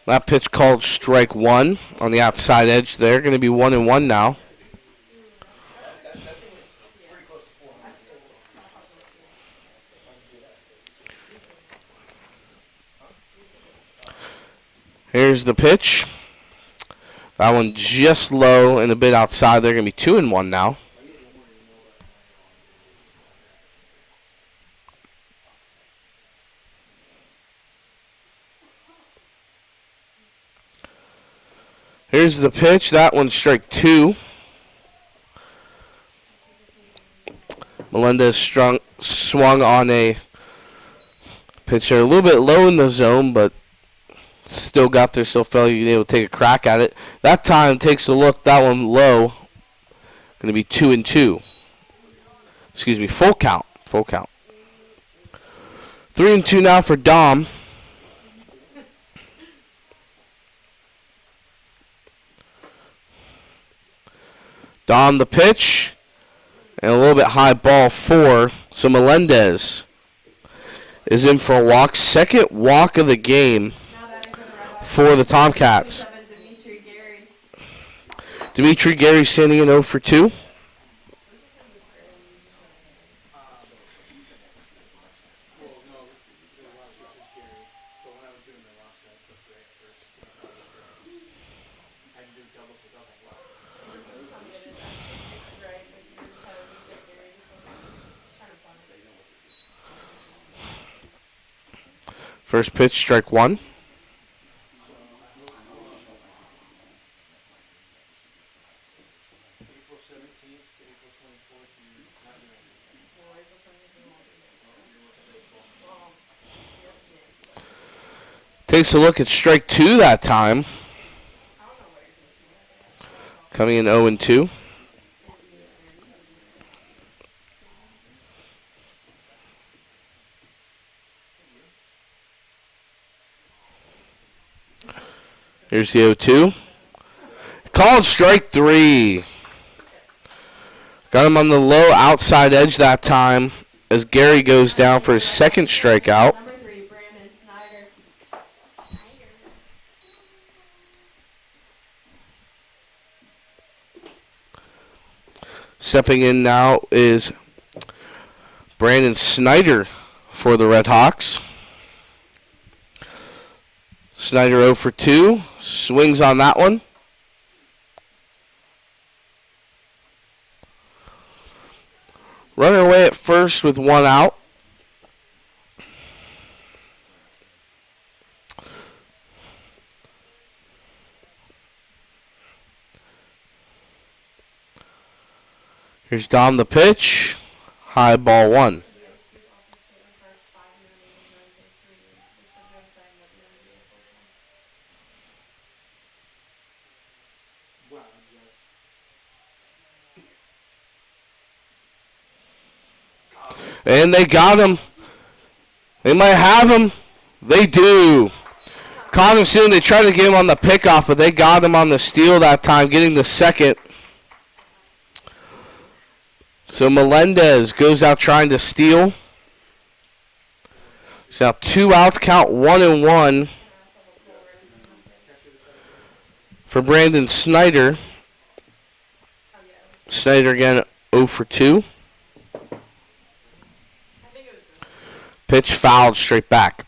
That pitch called strike 1 on the outside edge there. Going to be 1-1 now. Here's the pitch. That one just low and a bit outside. They're going to be 2-1 now. Here's the pitch. That one's strike 2. Melendez swung on a pitcher a little bit low in the zone, but still got there, still felt you able to take a crack at it. That time takes a look. That one low. Going to be 2-2. Excuse me, full count. Full count. 3-2 now for Dom. Dom the pitch. And a little bit high ball 4. So Melendez is in for a walk. Second walk of the game for the Tomcats. Dimitri Gary standing in 0 for 2. First pitch, strike 1. Takes a look at strike 2 that time. Coming in 0-2. Here's the 0-2. Called strike 3. Got him on the low outside edge that time as Gary goes down for his second strikeout. Number 3, Brandon Snyder. Stepping in now is Brandon Snyder for the Red Hawks. Snyder 0 for 2. Swings on that one. Runner away at first with 1 out. Here's Dom the pitch. High ball 1. And they got him. They might have him. They do. Caught him soon. They tried to get him on the pickoff, but they got him on the steal that time, getting the second. So Melendez goes out trying to steal. So now 2 outs, count 1-1 for Brandon Snyder. Snyder again 0 for 2. Pitch fouled straight back.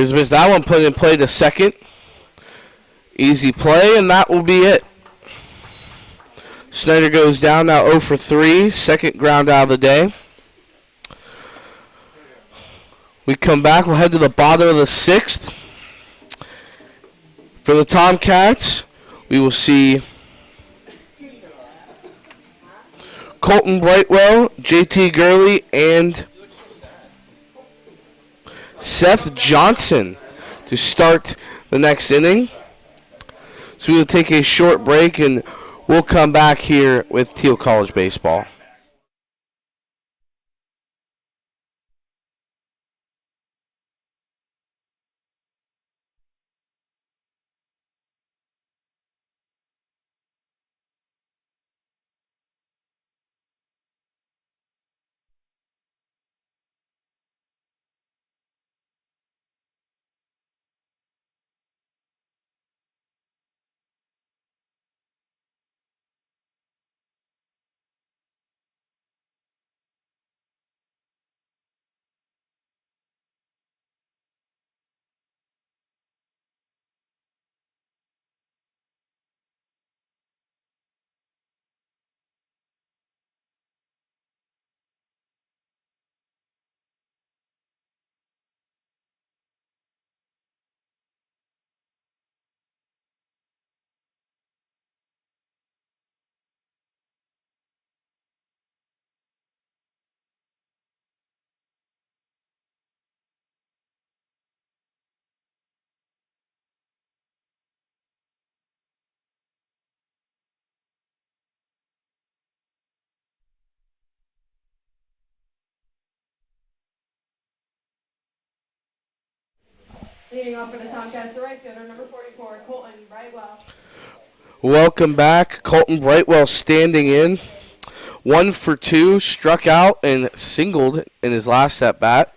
Here's the pitch. That one put in play to second. Easy play, and that will be it. Snyder goes down now 0 for 3. Second ground out of the day. We come back. We'll head to the bottom of the 6th. For the Tomcats, we will see Colton Brightwell, JT Gurley, and Seth Johnson to start the next inning. So we will take a short break, and we'll come back here with Thiel College Baseball. Leading off for the Tomcats, the right fielder, number 44, Colton Brightwell. Welcome back. Colton Brightwell standing in. 1 for 2, struck out and singled in his last at bat.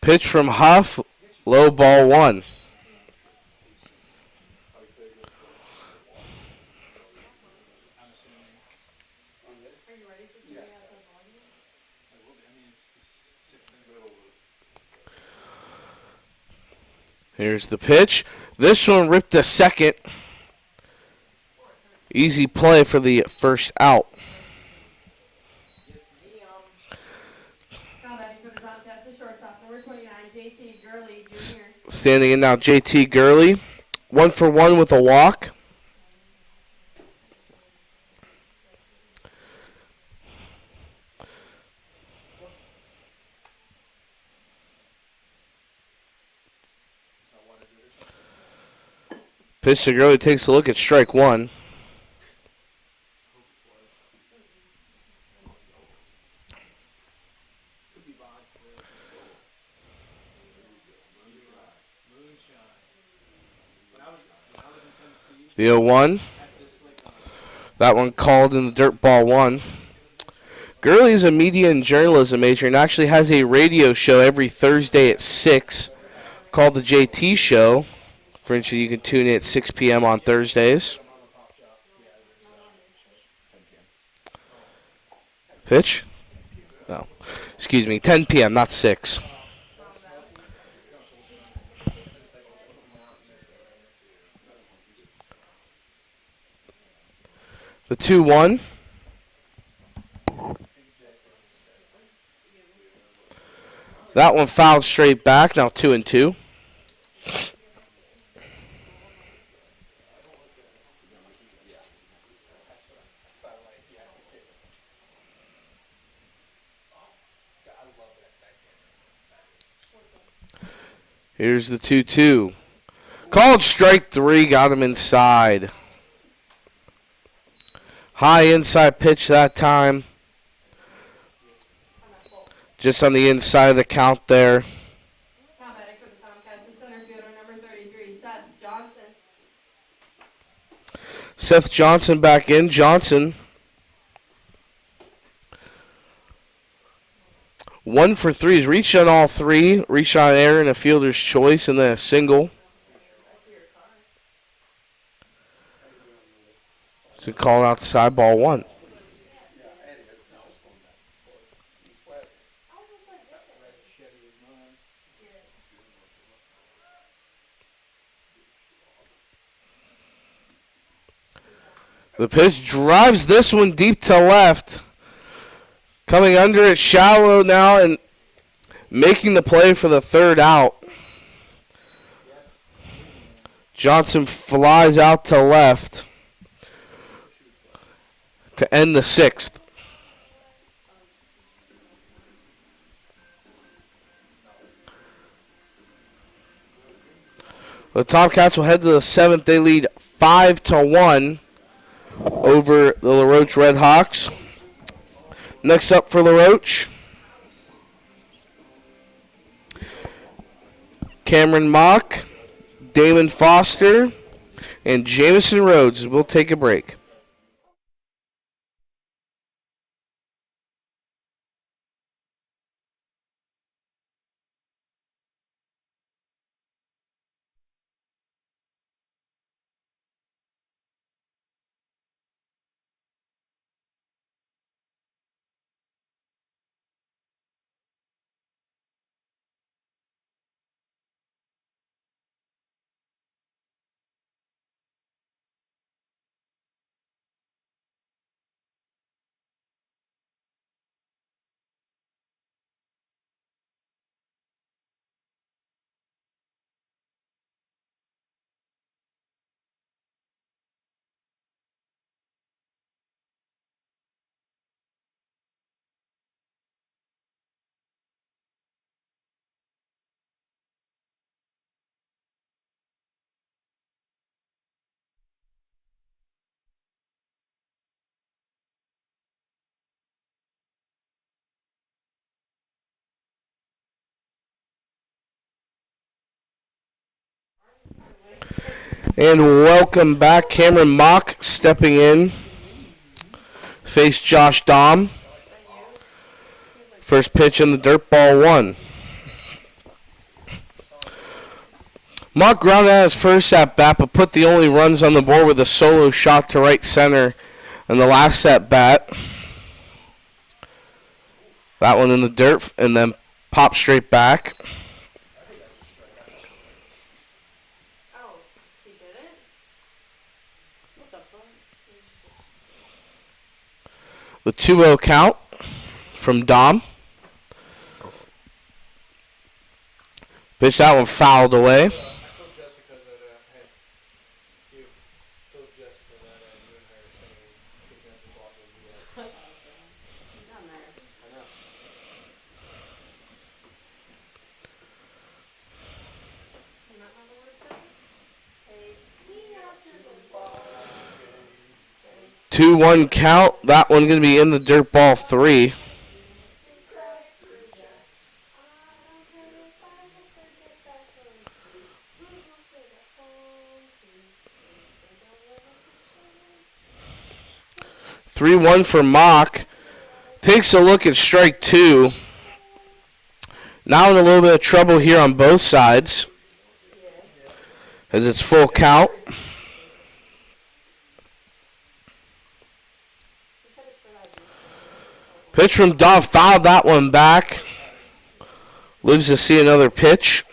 Pitch from Huff, low ball 1. Here's the pitch. This one ripped to second. Easy play for the first out. Standing in now, JT Gurley. 1 for 1 with a walk. Pitch to Gurley, takes a look at strike 1. The 0-1. That one called in the dirt ball 1. Gurley is a media and journalism major and actually has a radio show every Thursday at 6 called The JT Show. For instance, you can tune in at 6 p.m. on Thursdays. Pitch? No. Excuse me, 10 p.m., not 6. The 2-1. That one fouled straight back, now 2-2. Here's the 2-2. Called strike 3, got him inside. High inside pitch that time. Just on the inside of the count there. Now batting for the Tomcats, the center fielder, number 33, Seth Johnson. Seth Johnson back in. Johnson. 1 for 3. He's reached on all 3. Reached on air and a fielder's choice, and then a single. So call outside ball 1. The pitch drives this one deep to left. Coming under it shallow now and making the play for the third out. Johnson flies out to left to end the sixth. The Tomcats will head to the seventh. They lead 5-1 over the LaRoche Redhawks. Next up for LaRoche, Cameron Mock, Damon Foster, and Jamison Rhodes. We'll take a break. And welcome back. Cameron Mock stepping in. Face Josh Dahm. First pitch in the dirt, ball one. Mock grounded out his first at bat, but put the only runs on the board with a solo shot to right center in the last at bat. That one in the dirt, and then pop straight back. The 2-0 count from Dom. Pitch that one fouled away. Two one count. That one going to be in the dirt, ball three. 3-1 for Mock. Takes a look at strike two. Now in a little bit of trouble here on both sides, as it's full count. Pitch from Dom, fouled that one back. Lives to see another pitch.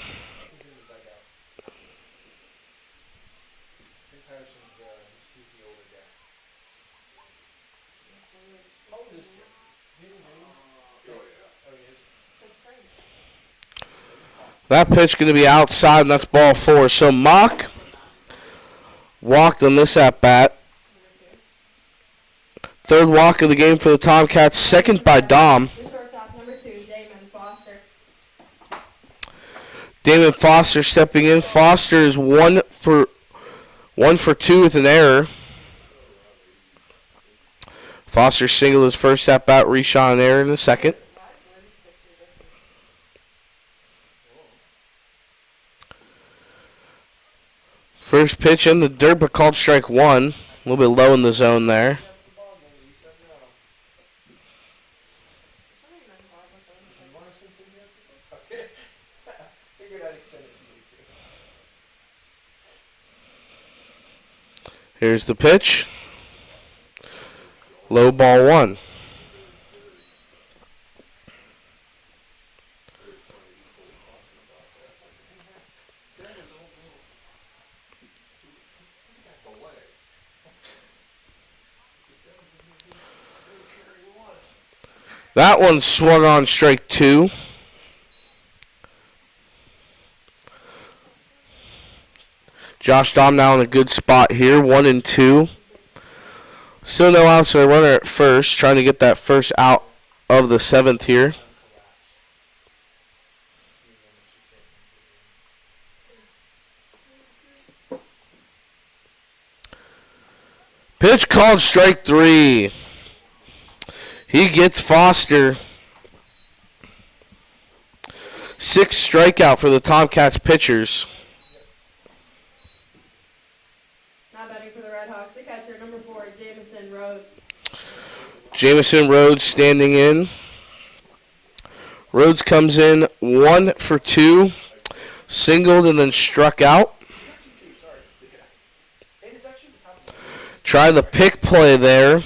That pitch going to be outside, and that's ball four. So Mock walked on this at bat. Third walk of the game for the Tomcats, second by Dom. Shortstop number 2, Damon Foster. Damon Foster stepping in. Foster is 1 for 2 with an error. Foster singled his first at bat, reshot an error in the second. First pitch in the dirt, but called strike one. A little bit low in the zone there. Here's the pitch. Low, ball one. That one swung on strike 2. Josh Dom now in a good spot here, 1-2. Still no outs, so runner at first, trying to get that first out of the 7th here. Pitch called strike 3. He gets Foster. 6th strikeout for the Tomcats pitchers. Now batting for the Red Hawks, the catcher, number 4, Jamison Rhodes. Jamison Rhodes standing in. Rhodes comes in 1 for 2. Singled and then struck out. Try the pick play there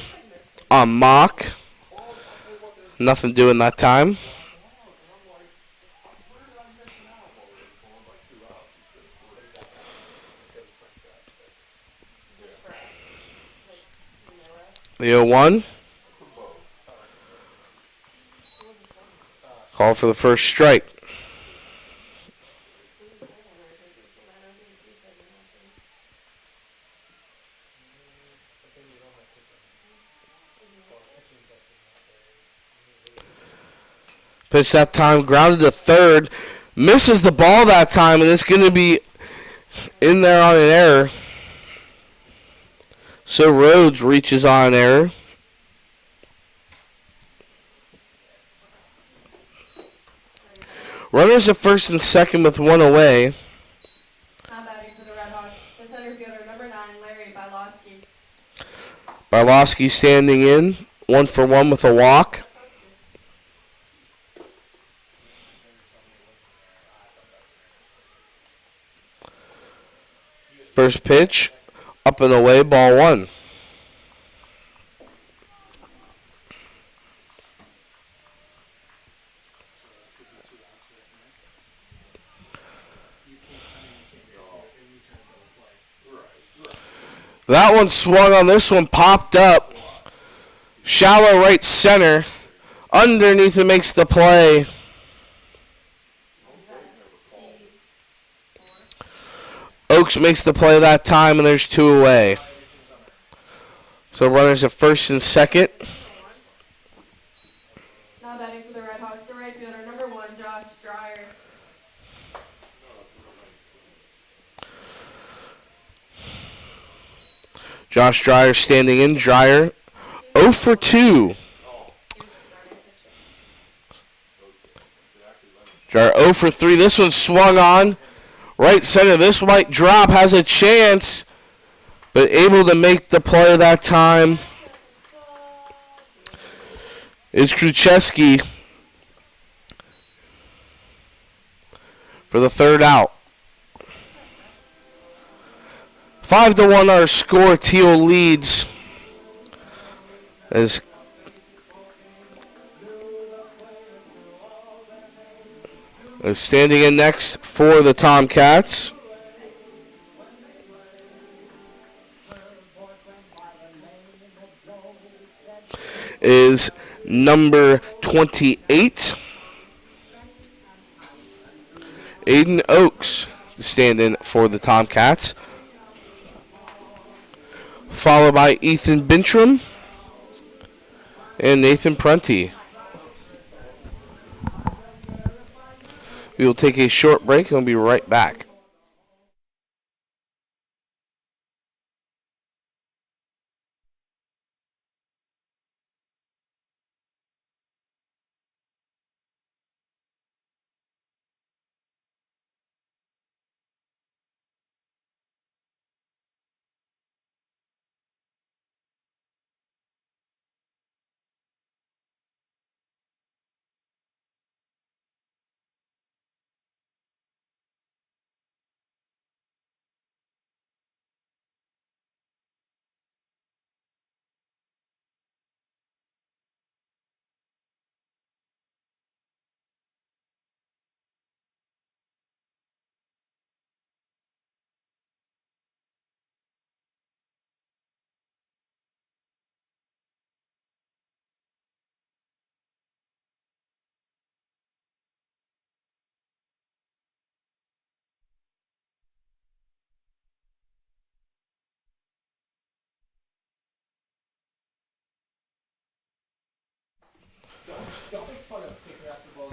on Mock. Nothing doing that time. The 0-1. Call for the first strike. Pitch that time, grounded to third. Misses the ball that time, and it's going to be in there on an error. So Rhodes reaches on an error. Runners at first and second with 1 away. Now batting for the Red Hawks, the center fielder, number 9, Larry Bylowski. Bylowski standing in, 1 for 1 with a walk. First pitch, up and away, ball 1. That one swung on, this one popped up. Shallow right center. Underneath it makes the play. Oaks makes the play that time, and there's 2 away. So runners at first and second. Now batting for the Red Hawks, the right fielder, number 1, Josh Dreyer. Josh Dreyer standing in. Dreyer 0 for 2. Dreyer 0 for 3. This one swung on. Right center. This might drop. Has a chance. But able to make the play that time is Kruczewski for the third out. 5-1 our score. Thiel leads as standing in next for the Tomcats is number 28, Aiden Oaks, to stand in for the Tomcats, followed by Ethan Bintram and Nathan Prunty. We will take a short break and we'll be right back.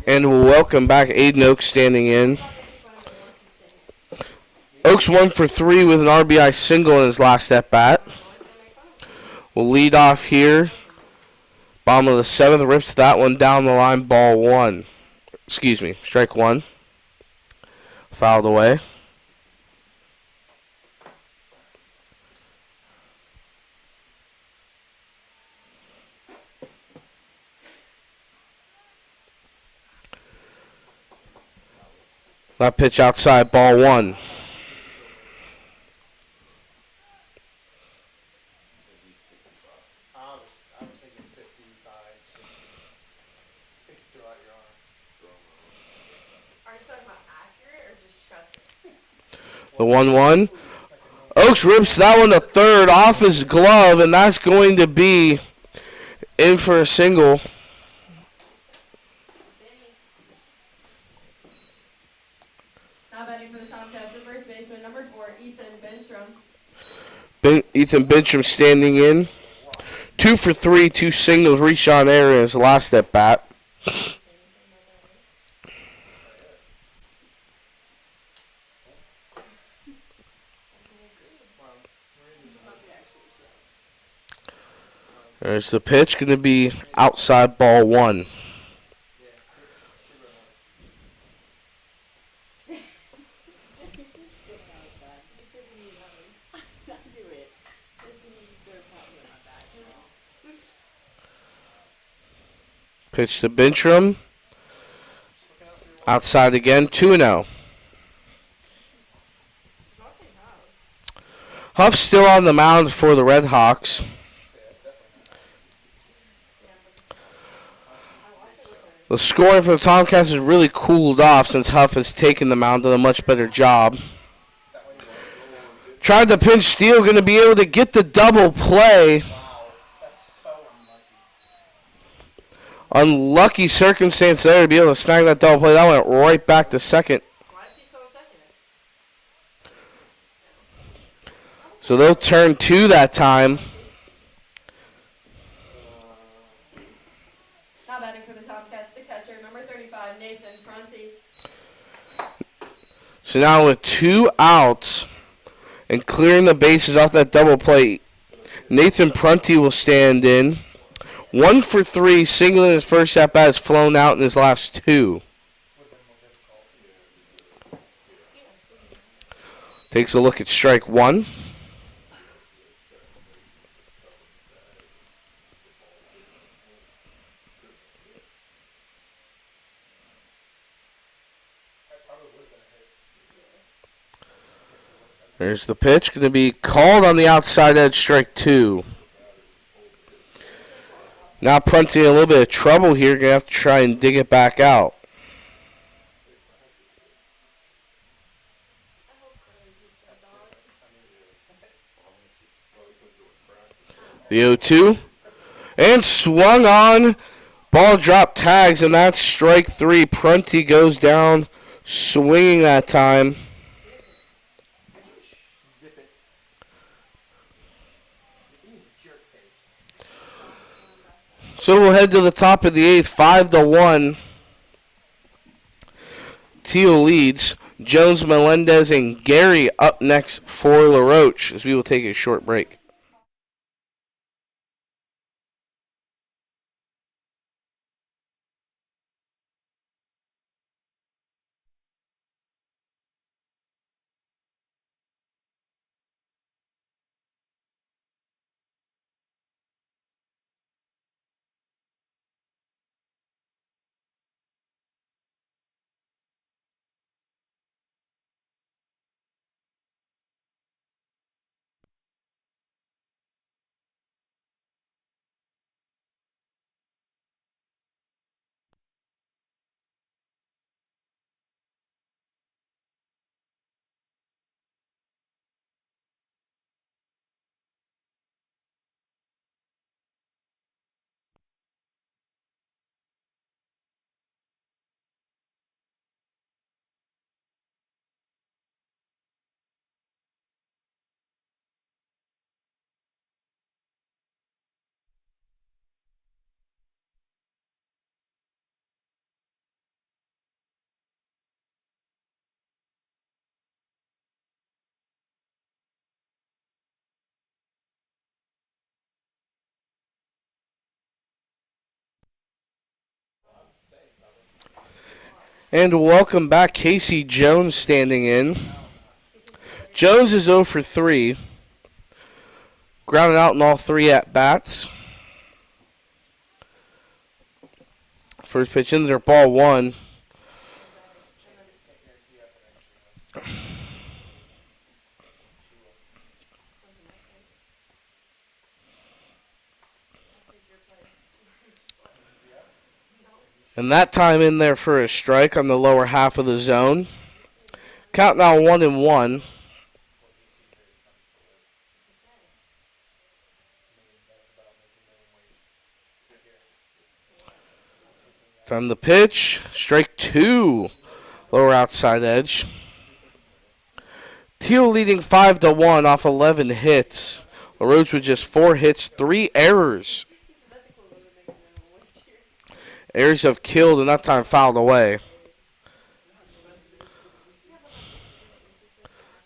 And welcome back, Aiden Oaks standing in. Oaks 1 for 3 with an RBI single in his last at bat. We'll lead off here. Bottom of the 7th rips that one down the line, ball 1. Excuse me, strike 1. Fouled away. That pitch outside, ball 1. I was thinking 55, 60. I think you throw out your arm. Are you talking about accurate or just shucking? The 1-1. Oaks rips that one to third off his glove, and that's going to be in for a single. Now batting for the Tomcats, the first baseman, number 4, Ethan Benstrom. Ethan Benstrom standing in. 2 for 3, 2 singles. Reached on air in his last at bat. There's the pitch, going to be outside, ball 1. Pitch to Benstrom. Outside again, 2-0. Huff's still on the mound for the Red Hawks. The scoring for the Tomcats has really cooled off since Huff has taken the mound, done a much better job. Tried to pinch steal, going to be able to get the double play. Wow, that's so Unlucky circumstance there to be able to snag that double play. That went right back to second. Why is he so second? So they'll turn 2 that time. Now batting for the Tomcats, the catcher, number 35, Nathan Prunty. So now with 2 outs and clearing the bases off that double play, Nathan Prunty will stand in. 1 for 3, single in his first at bat, has flown out in his last 2. Takes a look at strike 1. There's the pitch, going to be called on the outside edge, strike 2. Now Prunty in a little bit of trouble here, going to have to try and dig it back out. The 0-2. And swung on. Ball drop tags, and that's strike 3. Prunty goes down swinging that time. Zip it. Ooh, jerk face. So we'll head to the top of the 8th, 5-1. Thiel leads. Jones, Melendez, and Gary up next for LaRoche as we will take a short break. And welcome back. Casey Jones standing in. Jones is 0 for 3. Grounded out in all 3 at-bats. First pitch in there, ball 1. And that time in there for a strike on the lower half of the zone. Count now 1-1. Time the pitch. Strike 2. Lower outside edge. Thiel leading 5-1 off 11 hits. LaRoche with just 4 hits, 3 errors. Errors have killed and that time fouled away.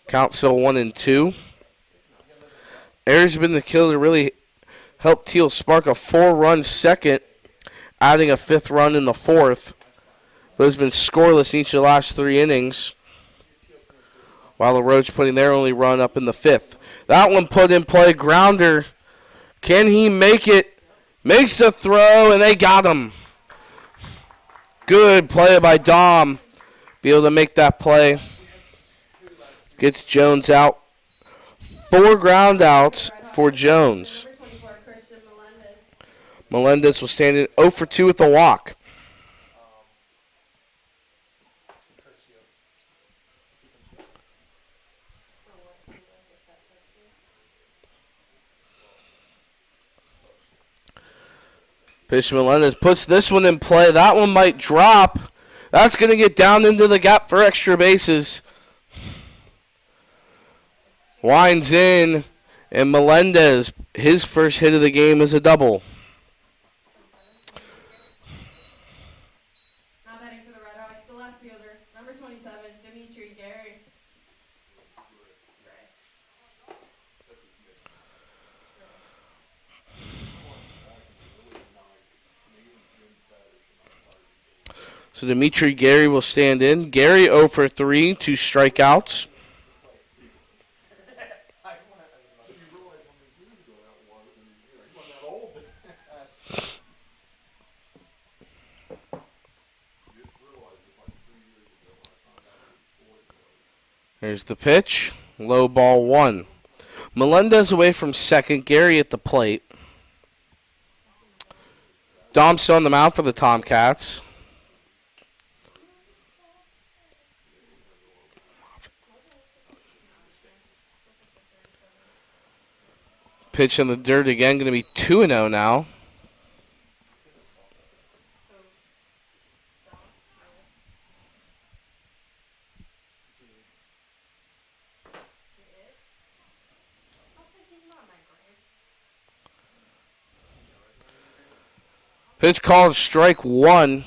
Count still 1-2. Errors have been the kill to really help Thiel spark a 4-run second, adding a 5th run in the 4th. But it's been scoreless in each of the last 3 innings. While the Roche putting their only run up in the 5th. That one put in play. Grounder. Can he make it? Makes the throw, and they got him. Good play by Dom. Be able to make that play. Gets Jones out. 4 ground outs for Jones. Melendez will stand in 0 for 2 with the walk. Pitch Melendez puts this one in play. That one might drop. That's going to get down into the gap for extra bases. Winds in, and Melendez, his first hit of the game is a double. Now batting for the Red Hawks, the left fielder, number 27, Dimitri Gary. So Dimitri Gary will stand in. Gary 0 for 3, 2 strikeouts. Here's the pitch. Low ball 1. Melendez away from second. Gary at the plate. Dom still on the mound for the Tomcats. Pitch in the dirt again. Going to be 2-0 now. Pitch called strike 1.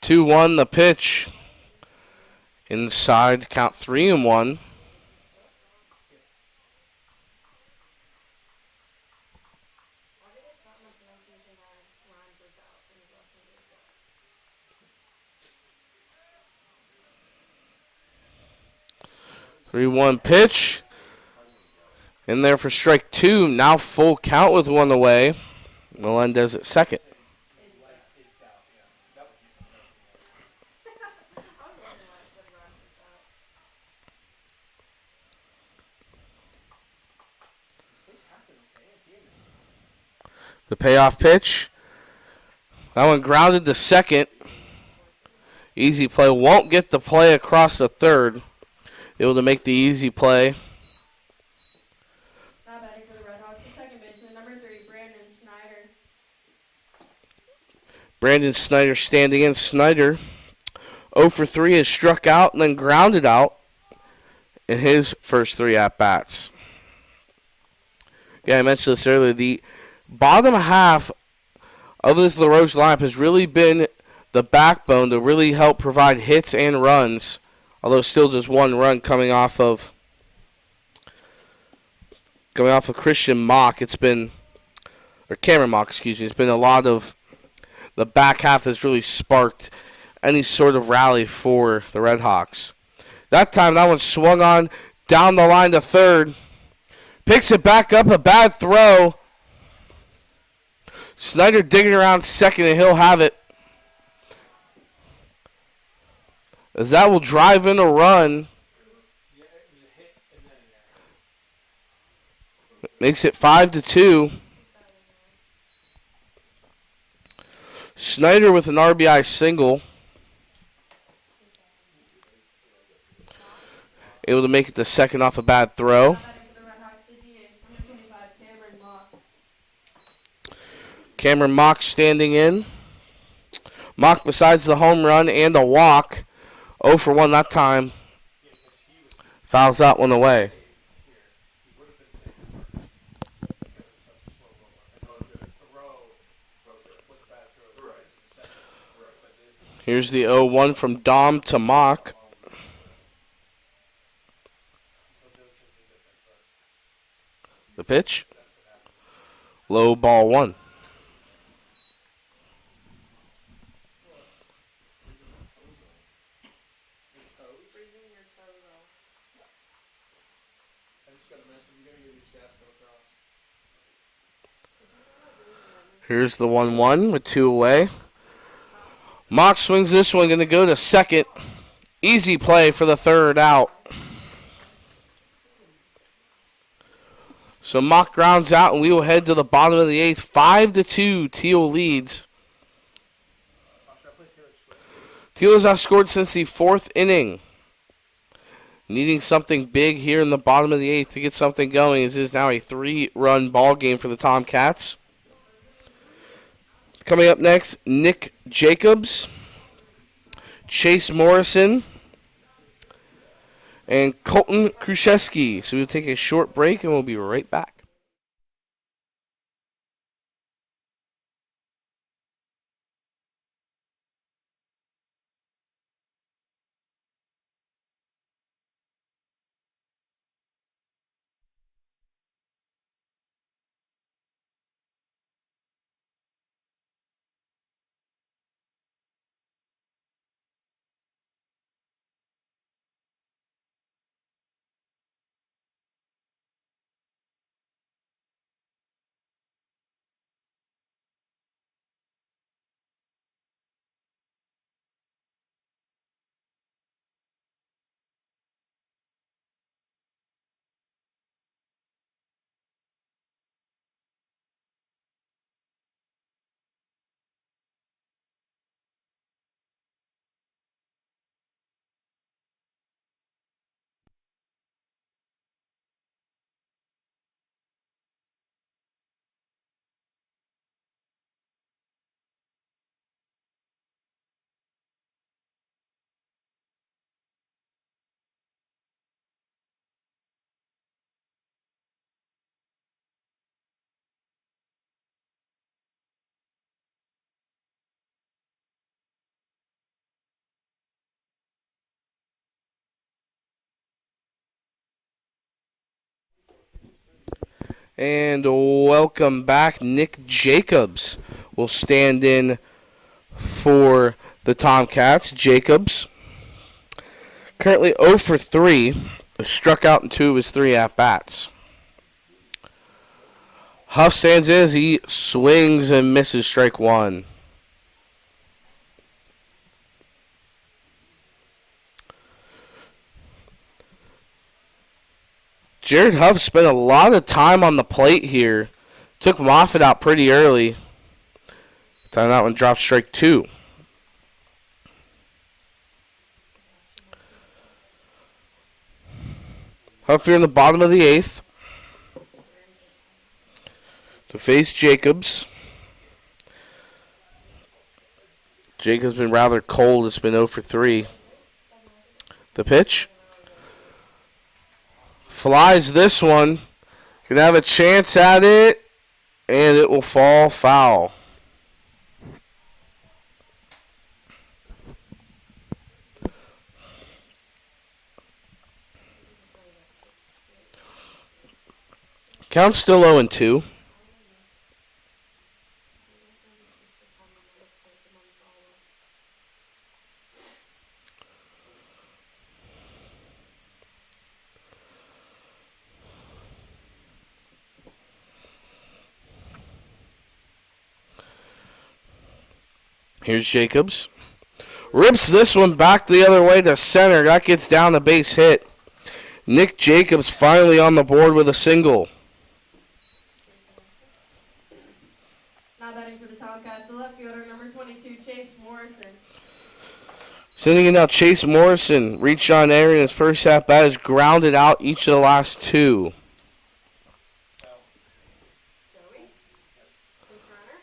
Two one the pitch. Inside, count 3-1. Three one pitch. In there for strike 2. Now full count with 1 away. Melendez at second. The payoff pitch. That one grounded to second. Easy play. Won't get the play across the third. Able to make the easy play. Now batting for the Red Hawks, the second baseman, number 3, Brandon Snyder. Brandon Snyder standing in. Snyder 0 for 3 is struck out and then grounded out in his first 3 at-bats. Yeah, I mentioned this earlier. The bottom half of this LaRoche lineup has really been the backbone to really help provide hits and runs. Although still just one run coming off of Christian Mock. It's been, or Cameron Mock, excuse me. It's been a lot of the back half that's really sparked any sort of rally for the Red Hawks. That time, that one swung on down the line to third. Picks it back up, a bad throw. Snyder digging around second, and he'll have it. As that will drive in a run. Makes it 5-2. Snyder with an RBI single. Able to make it the second off a bad throw. Cameron Mock standing in. Mock, besides the home run and a walk, 0 for 1 that time. Fouls that one away. Here's the 0-1 from Dom to Mock. The pitch. Low ball 1. Here's the 1-1 with 2 away. Mock swings this one, going to go to second. Easy play for the third out. So Mock grounds out, and we will head to the bottom of the 8th. 5-2, Thiel leads. Thiel has outscored since the 4th inning. Needing something big here in the bottom of the 8th to get something going. This is now a 3-run ball game for the Tomcats. Coming up next, Nick Jacobs, Chase Morrison, and Colton Kruszewski. So we'll take a short break, and we'll be right back. And welcome back. Nick Jacobs will stand in for the Tomcats. Jacobs, currently 0 for 3, struck out in 2 of his 3 at-bats. Huff stands in as he swings and misses strike 1. Jared Huff spent a lot of time on the plate here. Took Moffitt out pretty early. Time that one dropped strike 2. Huff here in the bottom of the 8th. To face Jacobs. Jacobs been rather cold. It's been 0 for 3. The pitch. Flies this one. Can have a chance at it. And it will fall foul. Count's still 0-2. Here's Jacobs. Rips this one back the other way to center. That gets down the base hit. Nick Jacobs finally on the board with a single. Now batting for the Tomcats, the left fielder, number 22, Chase Morrison. Sending it now, Chase Morrison. Reached on air in his first at bat. Has grounded out each of the last two. Joey. Pinch runner.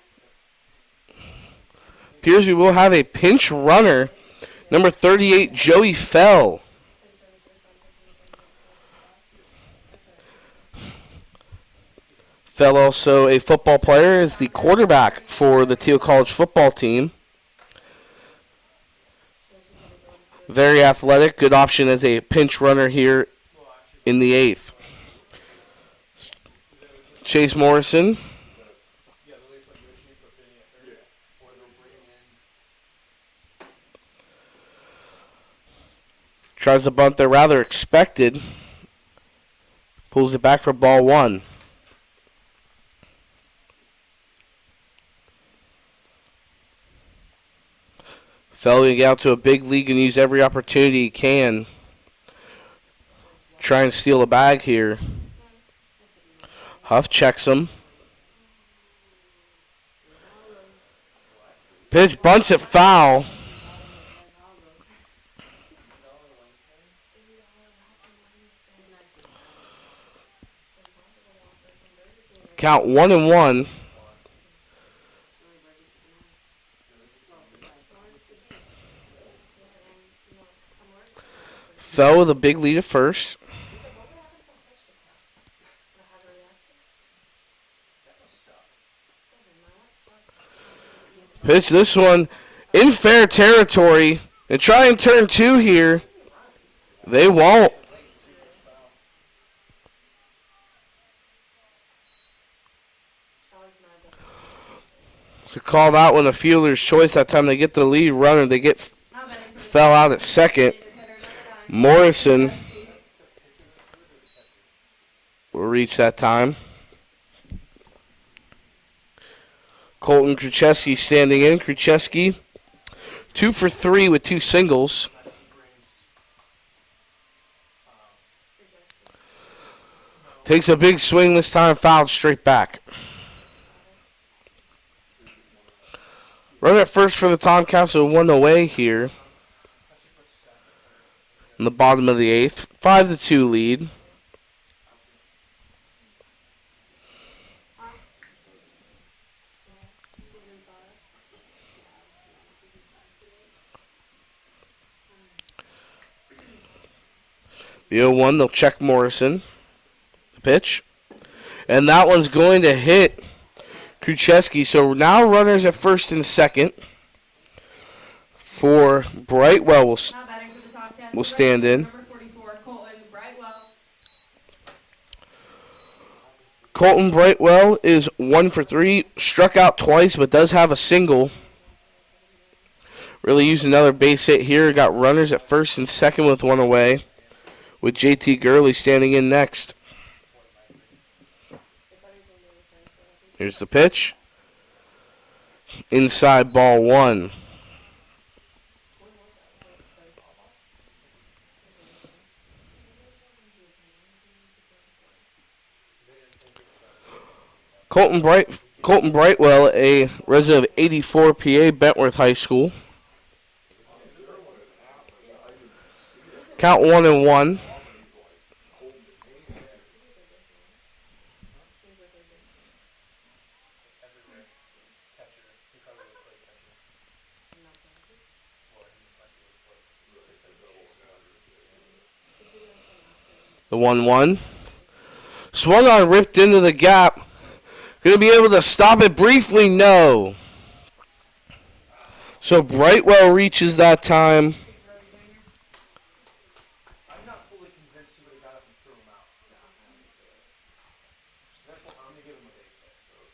Appears we will have a pinch runner. Number 38, Joey Fell. Fell also a football player, is the quarterback for the Thiel College football team. Very athletic, good option as a pinch runner here in the 8th. Chase Morrison. Tries to bunt there, rather expected. Pulls it back for ball 1. Fell to get out to a big league and use every opportunity he can. Try and steal a bag here. Huff checks him. Pitch bunts it foul. Count 1-1. Fell with a big lead at first. Pitch this one in fair territory. And try and turn 2 here. They won't. To call that one a fielder's choice. That time they get the lead runner. They get Fell out at second. Morrison will reach that time. Colton Krzyzewski standing in. Krzyzewski 2 for 3 with 2 singles. Takes a big swing this time, fouled straight back. Run at first for the Tomcats, so 1 away here. In the bottom of the 8th. 5-2 lead. The 0-1, they'll check Morrison. The pitch. And that one's going to hit Krzyzewski. So now runners at first and second. For Brightwell will stand in. Colton Brightwell is 1 for 3. Struck out twice, but does have a single. Really used another base hit here. Got runners at first and second with 1 away. With JT Gurley standing in next. Here's the pitch. Inside ball 1. Colton Brightwell, a resident of 84 PA, Bentworth High School. Count 1-1. The 1-1. Swung on, ripped into the gap. Going to be able to stop it briefly? No. So Brightwell reaches that time. I'm not fully convinced he would have got up and threw him out. I'm gonna give him a base hit.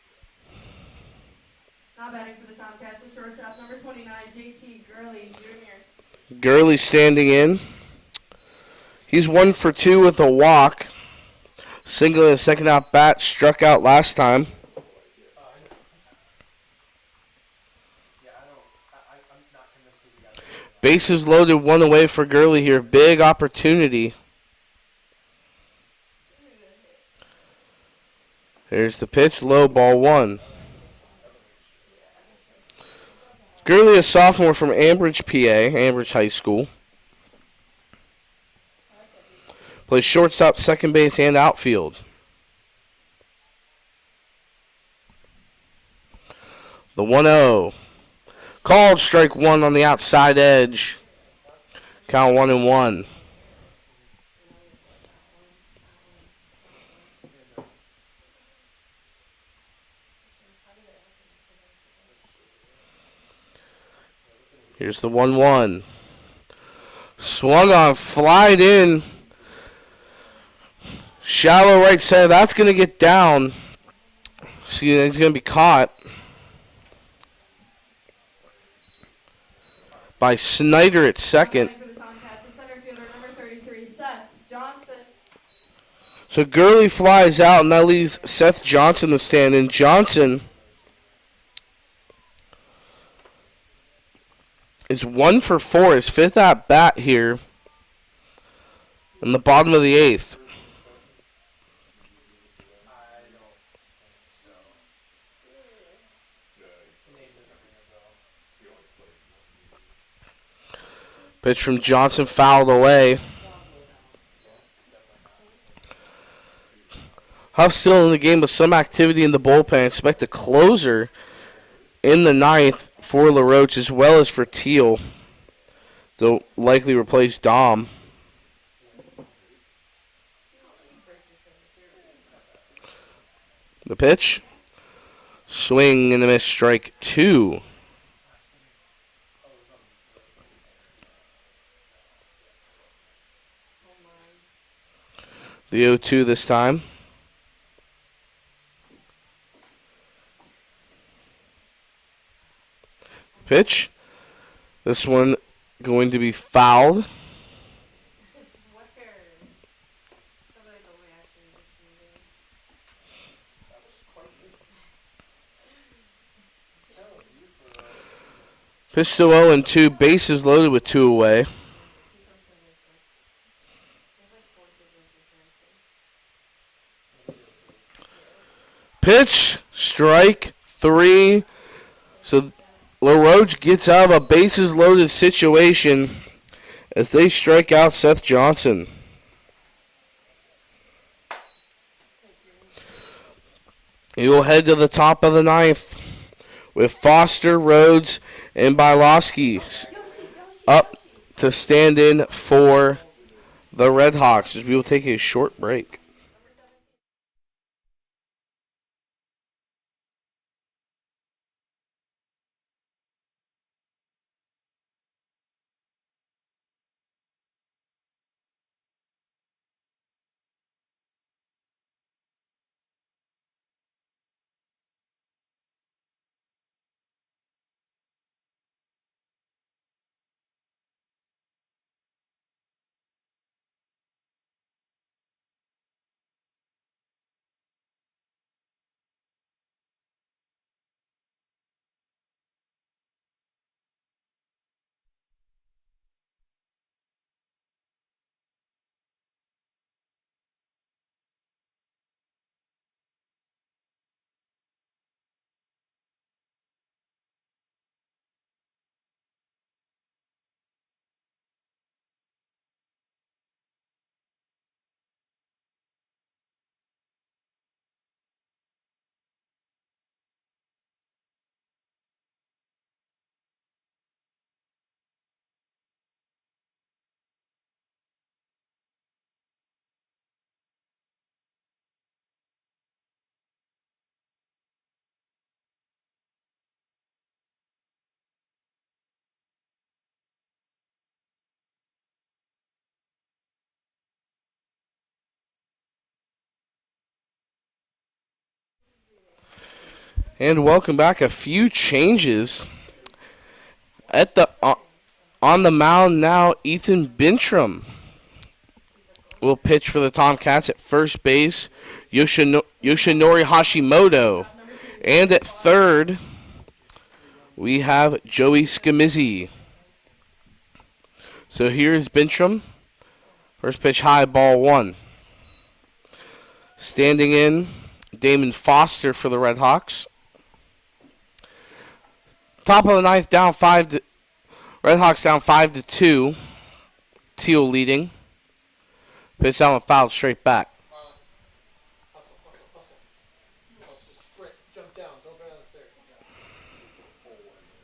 Not batting for the Tomcats is shortstop number 29, JT Gurley Jr. Gurley standing in. He's 1 for 2 with a walk. Single in the second out bat, struck out last time. I know. Yeah, I'm not convinced that we got it. Bases loaded, 1 away for Gurley here. Big opportunity. There's the pitch, low, ball 1. Gurley, a sophomore from Ambridge, PA, Ambridge High School. Plays shortstop, second base, and outfield. The 1-0. Called strike 1 on the outside edge. Count 1-1. Here's the 1-1. Swung on, flied in. Shallow right side. That's going to get down. See, he's going to be caught by Snyder at second. For the Tomcats is center fielder number 33, Seth Johnson. So Gurley flies out, and that leaves Seth Johnson to stand in. Johnson is 1 for 4, his 5th at bat here in the bottom of the 8th. I don't think so. The name doesn't ring a bell. Pitch from Johnson fouled away. Huff still in the game with some activity in the bullpen. Expect a closer in the 9th for LaRoche as well as for Thiel. They'll likely replace Dom. The pitch. Swing and a miss, strike 2. The 0-2 this time. Pitch. This one going to be fouled. Pitch to 0-2. Bases loaded with 2 away. Pitch. Strike 3. So LaRoche gets out of a bases loaded situation as they strike out Seth Johnson. He will head to the top of the 9th with Foster, Rhodes, and Bylowski up to stand in for the Red Hawks as we will take a short break. And welcome back. A few changes at the on the mound now. Ethan Bintram will pitch for the Tomcats at first base. Yoshinori Hashimoto, and at third we have Joey Scamizzi. So here's Bintram. First pitch high, ball one. Standing in, Damon Foster for the Red Hawks. Top of the ninth, down Red Hawks down 5-2. Thiel leading. Pitch down and fouled straight back. Hustle, hustle, hustle. Hustle, sprint, jump down, don't go down the stairs.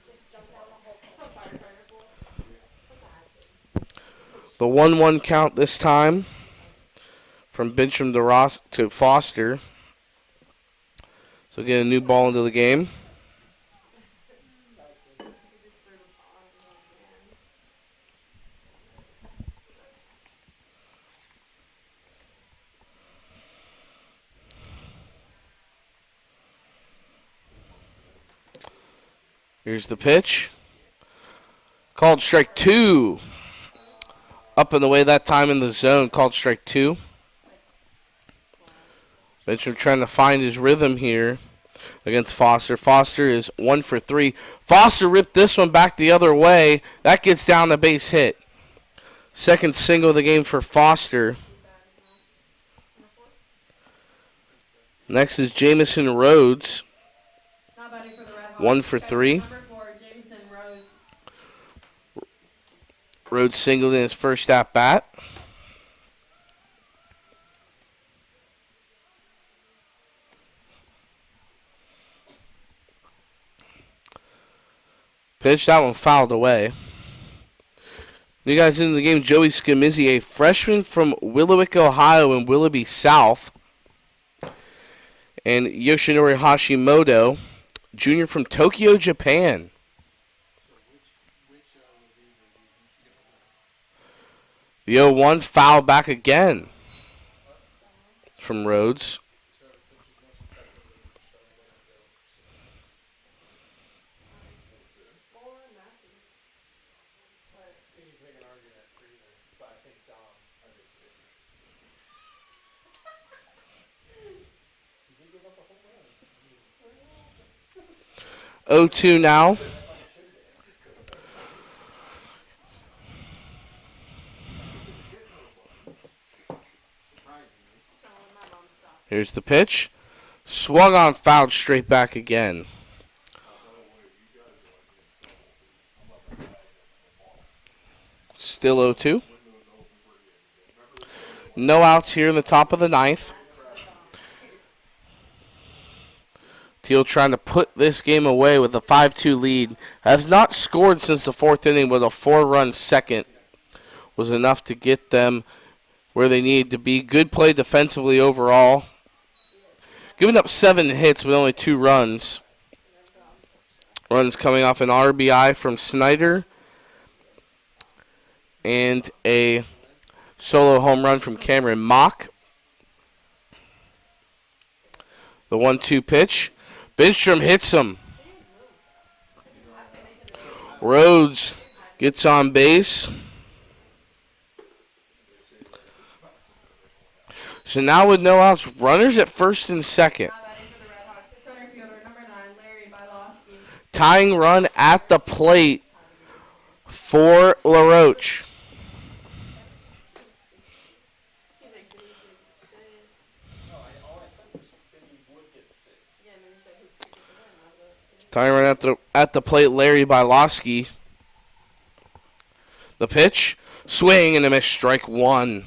Just jump down the whole thing. The 1-1 count this time from Bintram to Foster. So get a new ball into the game. Here's the pitch. Called strike two. Up and away that time in the zone. Called strike two. Bintram trying to find his rhythm here against Foster. Foster is 1 for 3. Foster ripped this one back the other way. That gets down the base hit. Second single of the game for Foster. Next is Jamison Rhodes. 1 for 3. Rhodes singled in his first at bat. Pitch, that one fouled away. You guys into the game, Joey Scamizzi, a freshman from Willowick, Ohio in Willoughby South. And Yoshinori Hashimoto, junior from Tokyo, Japan. The 0-1 foul back again from Rhodes. But I think Dom, I did too. He did give up a home run. 0-2 now. Here's the pitch. Swung on, fouled straight back again. Still 0-2. No outs here in the top of the ninth. Thiel trying to put this game away with a 5-2 lead. Has not scored since the fourth inning, but a 4-run second was enough to get them where they needed to be. Good play defensively overall. Giving up 7 hits with only 2 runs. Runs coming off an RBI from Snyder and a solo home run from Cameron Mock. The 1-2 pitch. Bintram hits him. Rhodes gets on base. So now with no outs, runners at first and second. Tying run at the plate for LaRoche. Tying run at the plate, Larry Bylowski. The pitch, swing and a miss, strike one.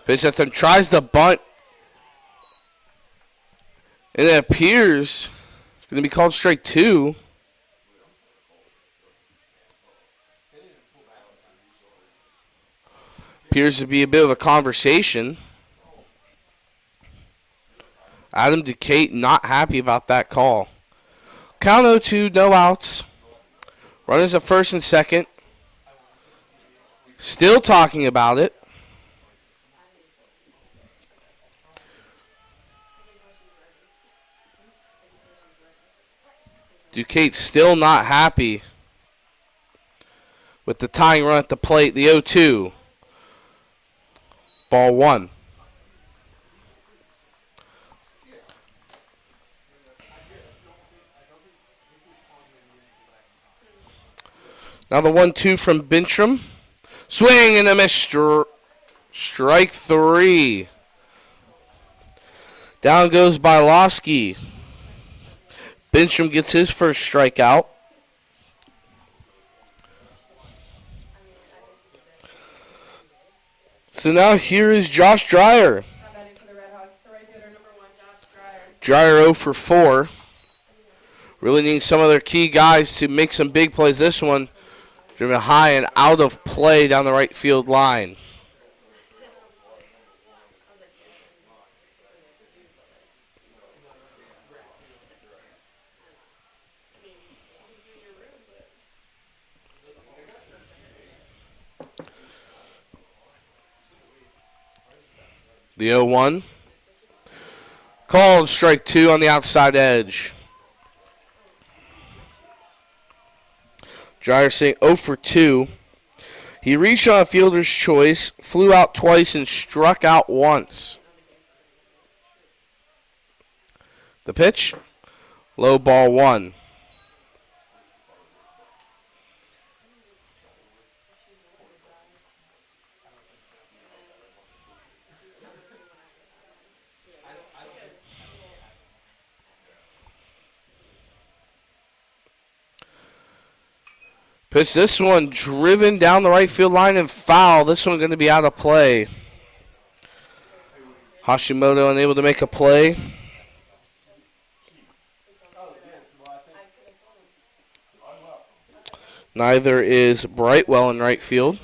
Pitch at them, tries to bunt. And it appears it's going to be called strike two. Appears to be a bit of a conversation. Adam Duquette not happy about that call. Count 0-2, no outs. Runners at first and second. Still talking about it. Duquesne's still not happy with the tying run at the plate. The 0-2. Ball one. Now the 1-2 from Bintram. Swing and a miss. Strike three. Down goes Bylowski. Bintram gets his first strikeout. So now here is Josh Dreyer. Not batting for the Red Hawks. The right fielder, number 1, Josh Dreyer. Dreyer 0 for 4. Really needing some of their key guys to make some big plays. This one driven high and out of play down the right field line. The 0-1. Called strike two on the outside edge. Dreyer saying 0 for 2. He reached on a fielder's choice, flew out twice, and struck out once. The pitch, low ball 1. Pitch this one driven down the right field line and foul. This one going to be out of play. Hashimoto unable to make a play. Neither is Brightwell in right field.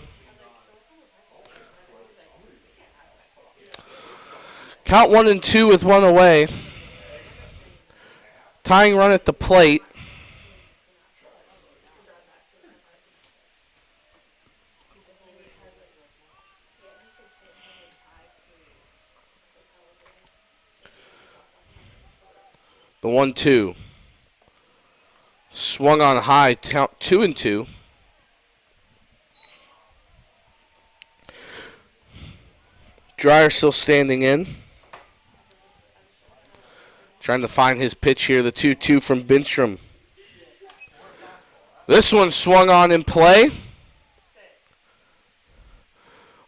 Count 1-2 with one away. Tying run at the plate. The 1-2. Swung on high, count 2-2. Dreyer still standing in. Trying to find his pitch here, the 2-2 from Bintram. This one swung on in play.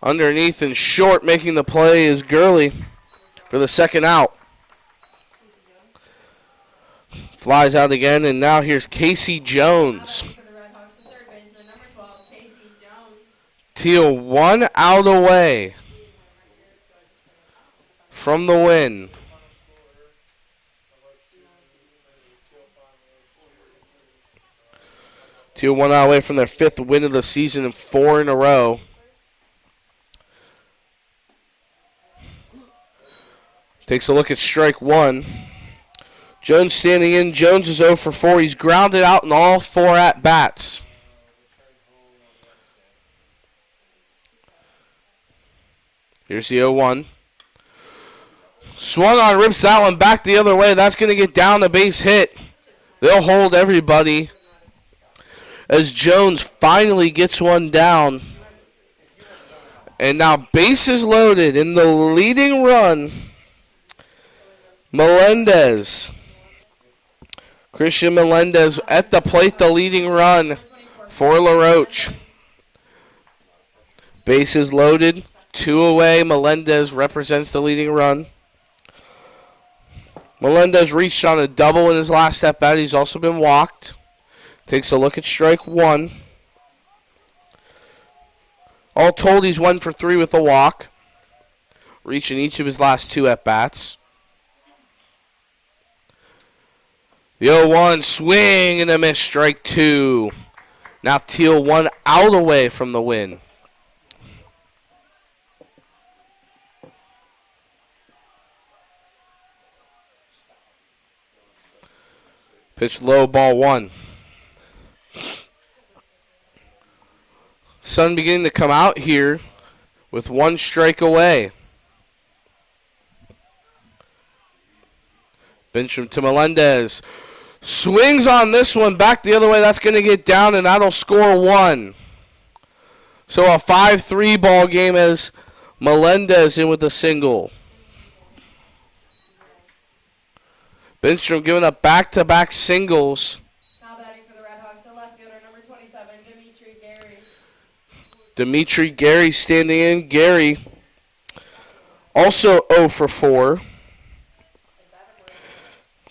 Underneath and short, making the play is Gurley for the second out. Flies out again, and now here's Casey Jones. For the Red Hawks, the third baseman, number 12, Casey Jones. Thiel 1 out away from the win. Thiel 1 out away from their 5th win of the season and 4 in a row. Takes a look at strike 1. Jones standing in. Jones is 0 for 4. He's grounded out in all 4 at-bats. Here's the 0-1. Swung on, rips that one back the other way. That's going to get down, the base hit. They'll hold everybody as Jones finally gets one down. And now bases loaded in the leading run. Melendez. Christian Melendez at the plate, the leading run for LaRoche. Bases loaded, 2 away. Melendez represents the leading run. Melendez reached on a double in his last at-bat. He's also been walked. Takes a look at strike 1. All told, he's 1 for 3 with a walk, reaching each of his last 2 at-bats. The 0-1 swing and a miss, strike 2. Now Thiel 1 out away from the win. Pitch low, ball 1. Sun beginning to come out here with 1 strike away. Bencham to Melendez. Swings on this one. Back the other way. That's going to get down, and that'll score 1. So a 5-3 ball game as Melendez in with a single. Bencham giving up back-to-back singles. Now batting for the Red Hawks, the left fielder, number 27, Dimitri Gary. Dimitri Gary standing in. Gary also 0 for 4.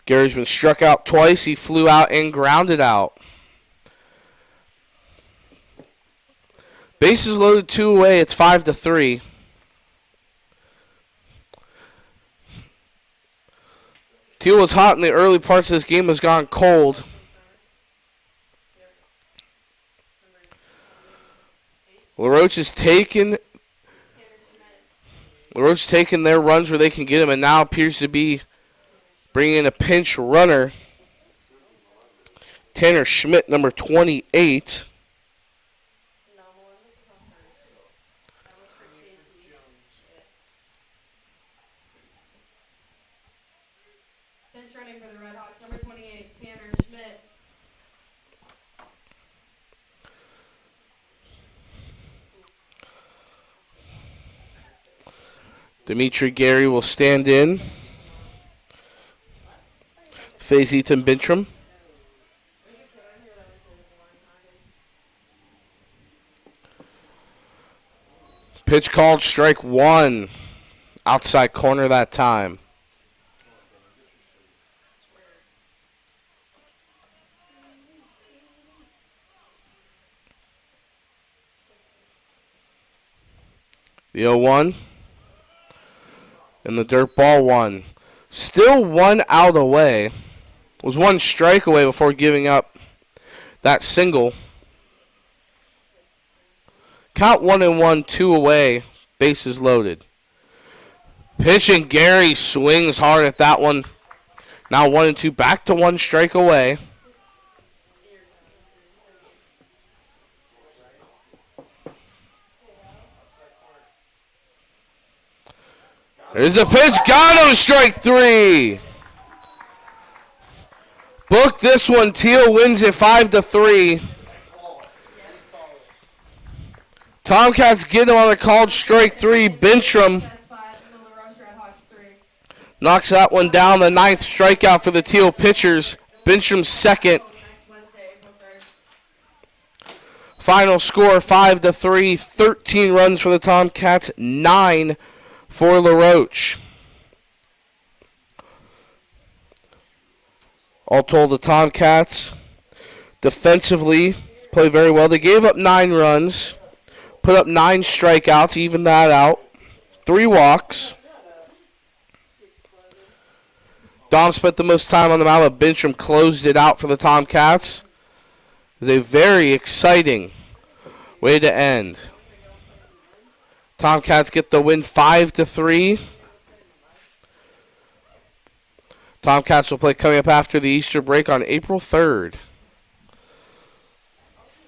Gary's been struck out twice. He flew out and grounded out. Bases loaded 2 away. It's 5-3. Thiel was hot in the early parts of this game, has gone cold. LaRoche is taking their runs where they can get him, and now appears to be bringing in a pinch runner. Tanner Schmidt, number 28. Pinch running for the Red Hawks, number 28, Tanner Schmidt. Dimitri Gary will stand in. Face Ethan Bintram. Pitch called, strike 1. Outside corner that time. The 0-1. And the dirt ball 1. Still 1 out away. Was 1 strike away before giving up that single. Count 1-1, 2 away. Bases loaded. Pitching, Gary swings hard at that one. Now 1-2, back to 1 strike away. There's the pitch, got him, strike 3. Book this one. Thiel wins it 5-3. Tomcats get him on the called strike 3. Bintram knocks that one down. The 9th strikeout for the Thiel pitchers. Bintram's 2nd. Final score 5-3. 13 runs for the Tomcats. 9 for LaRoche. All told, the Tomcats defensively play very well. They gave up 9 runs, put up 9 strikeouts, even that out. 3 walks. Dom spent the most time on the mound, but Bintram closed it out for the Tomcats. It was a very exciting way to end. Tomcats get the win 5-3. Tomcats will play coming up after the Easter break on April 3rd.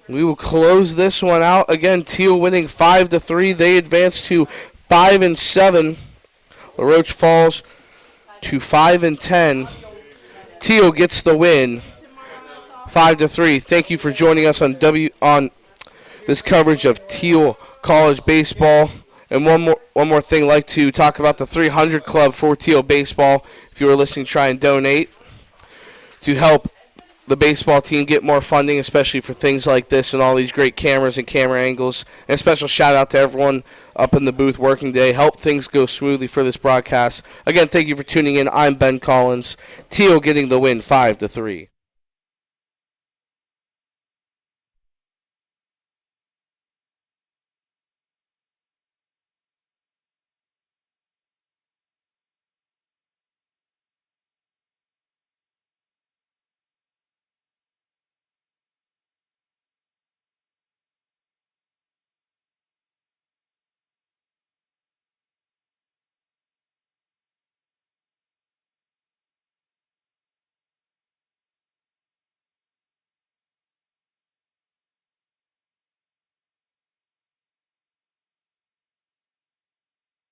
We will close this one out. Again, Thiel winning 5-3. They advance to 5-7. LaRoche falls to 5-10. Thiel gets the win 5-3. Thank you for joining us on this coverage of Thiel College baseball. And one more thing, I'd like to talk about the 300 Club for Thiel baseball. If you were listening, try and donate to help the baseball team get more funding, especially for things like this and all these great cameras and camera angles. And a special shout out to everyone up in the booth working today. Help things go smoothly for this broadcast. Again, thank you for tuning in. I'm Ben Collins. Thiel getting the win 5-3.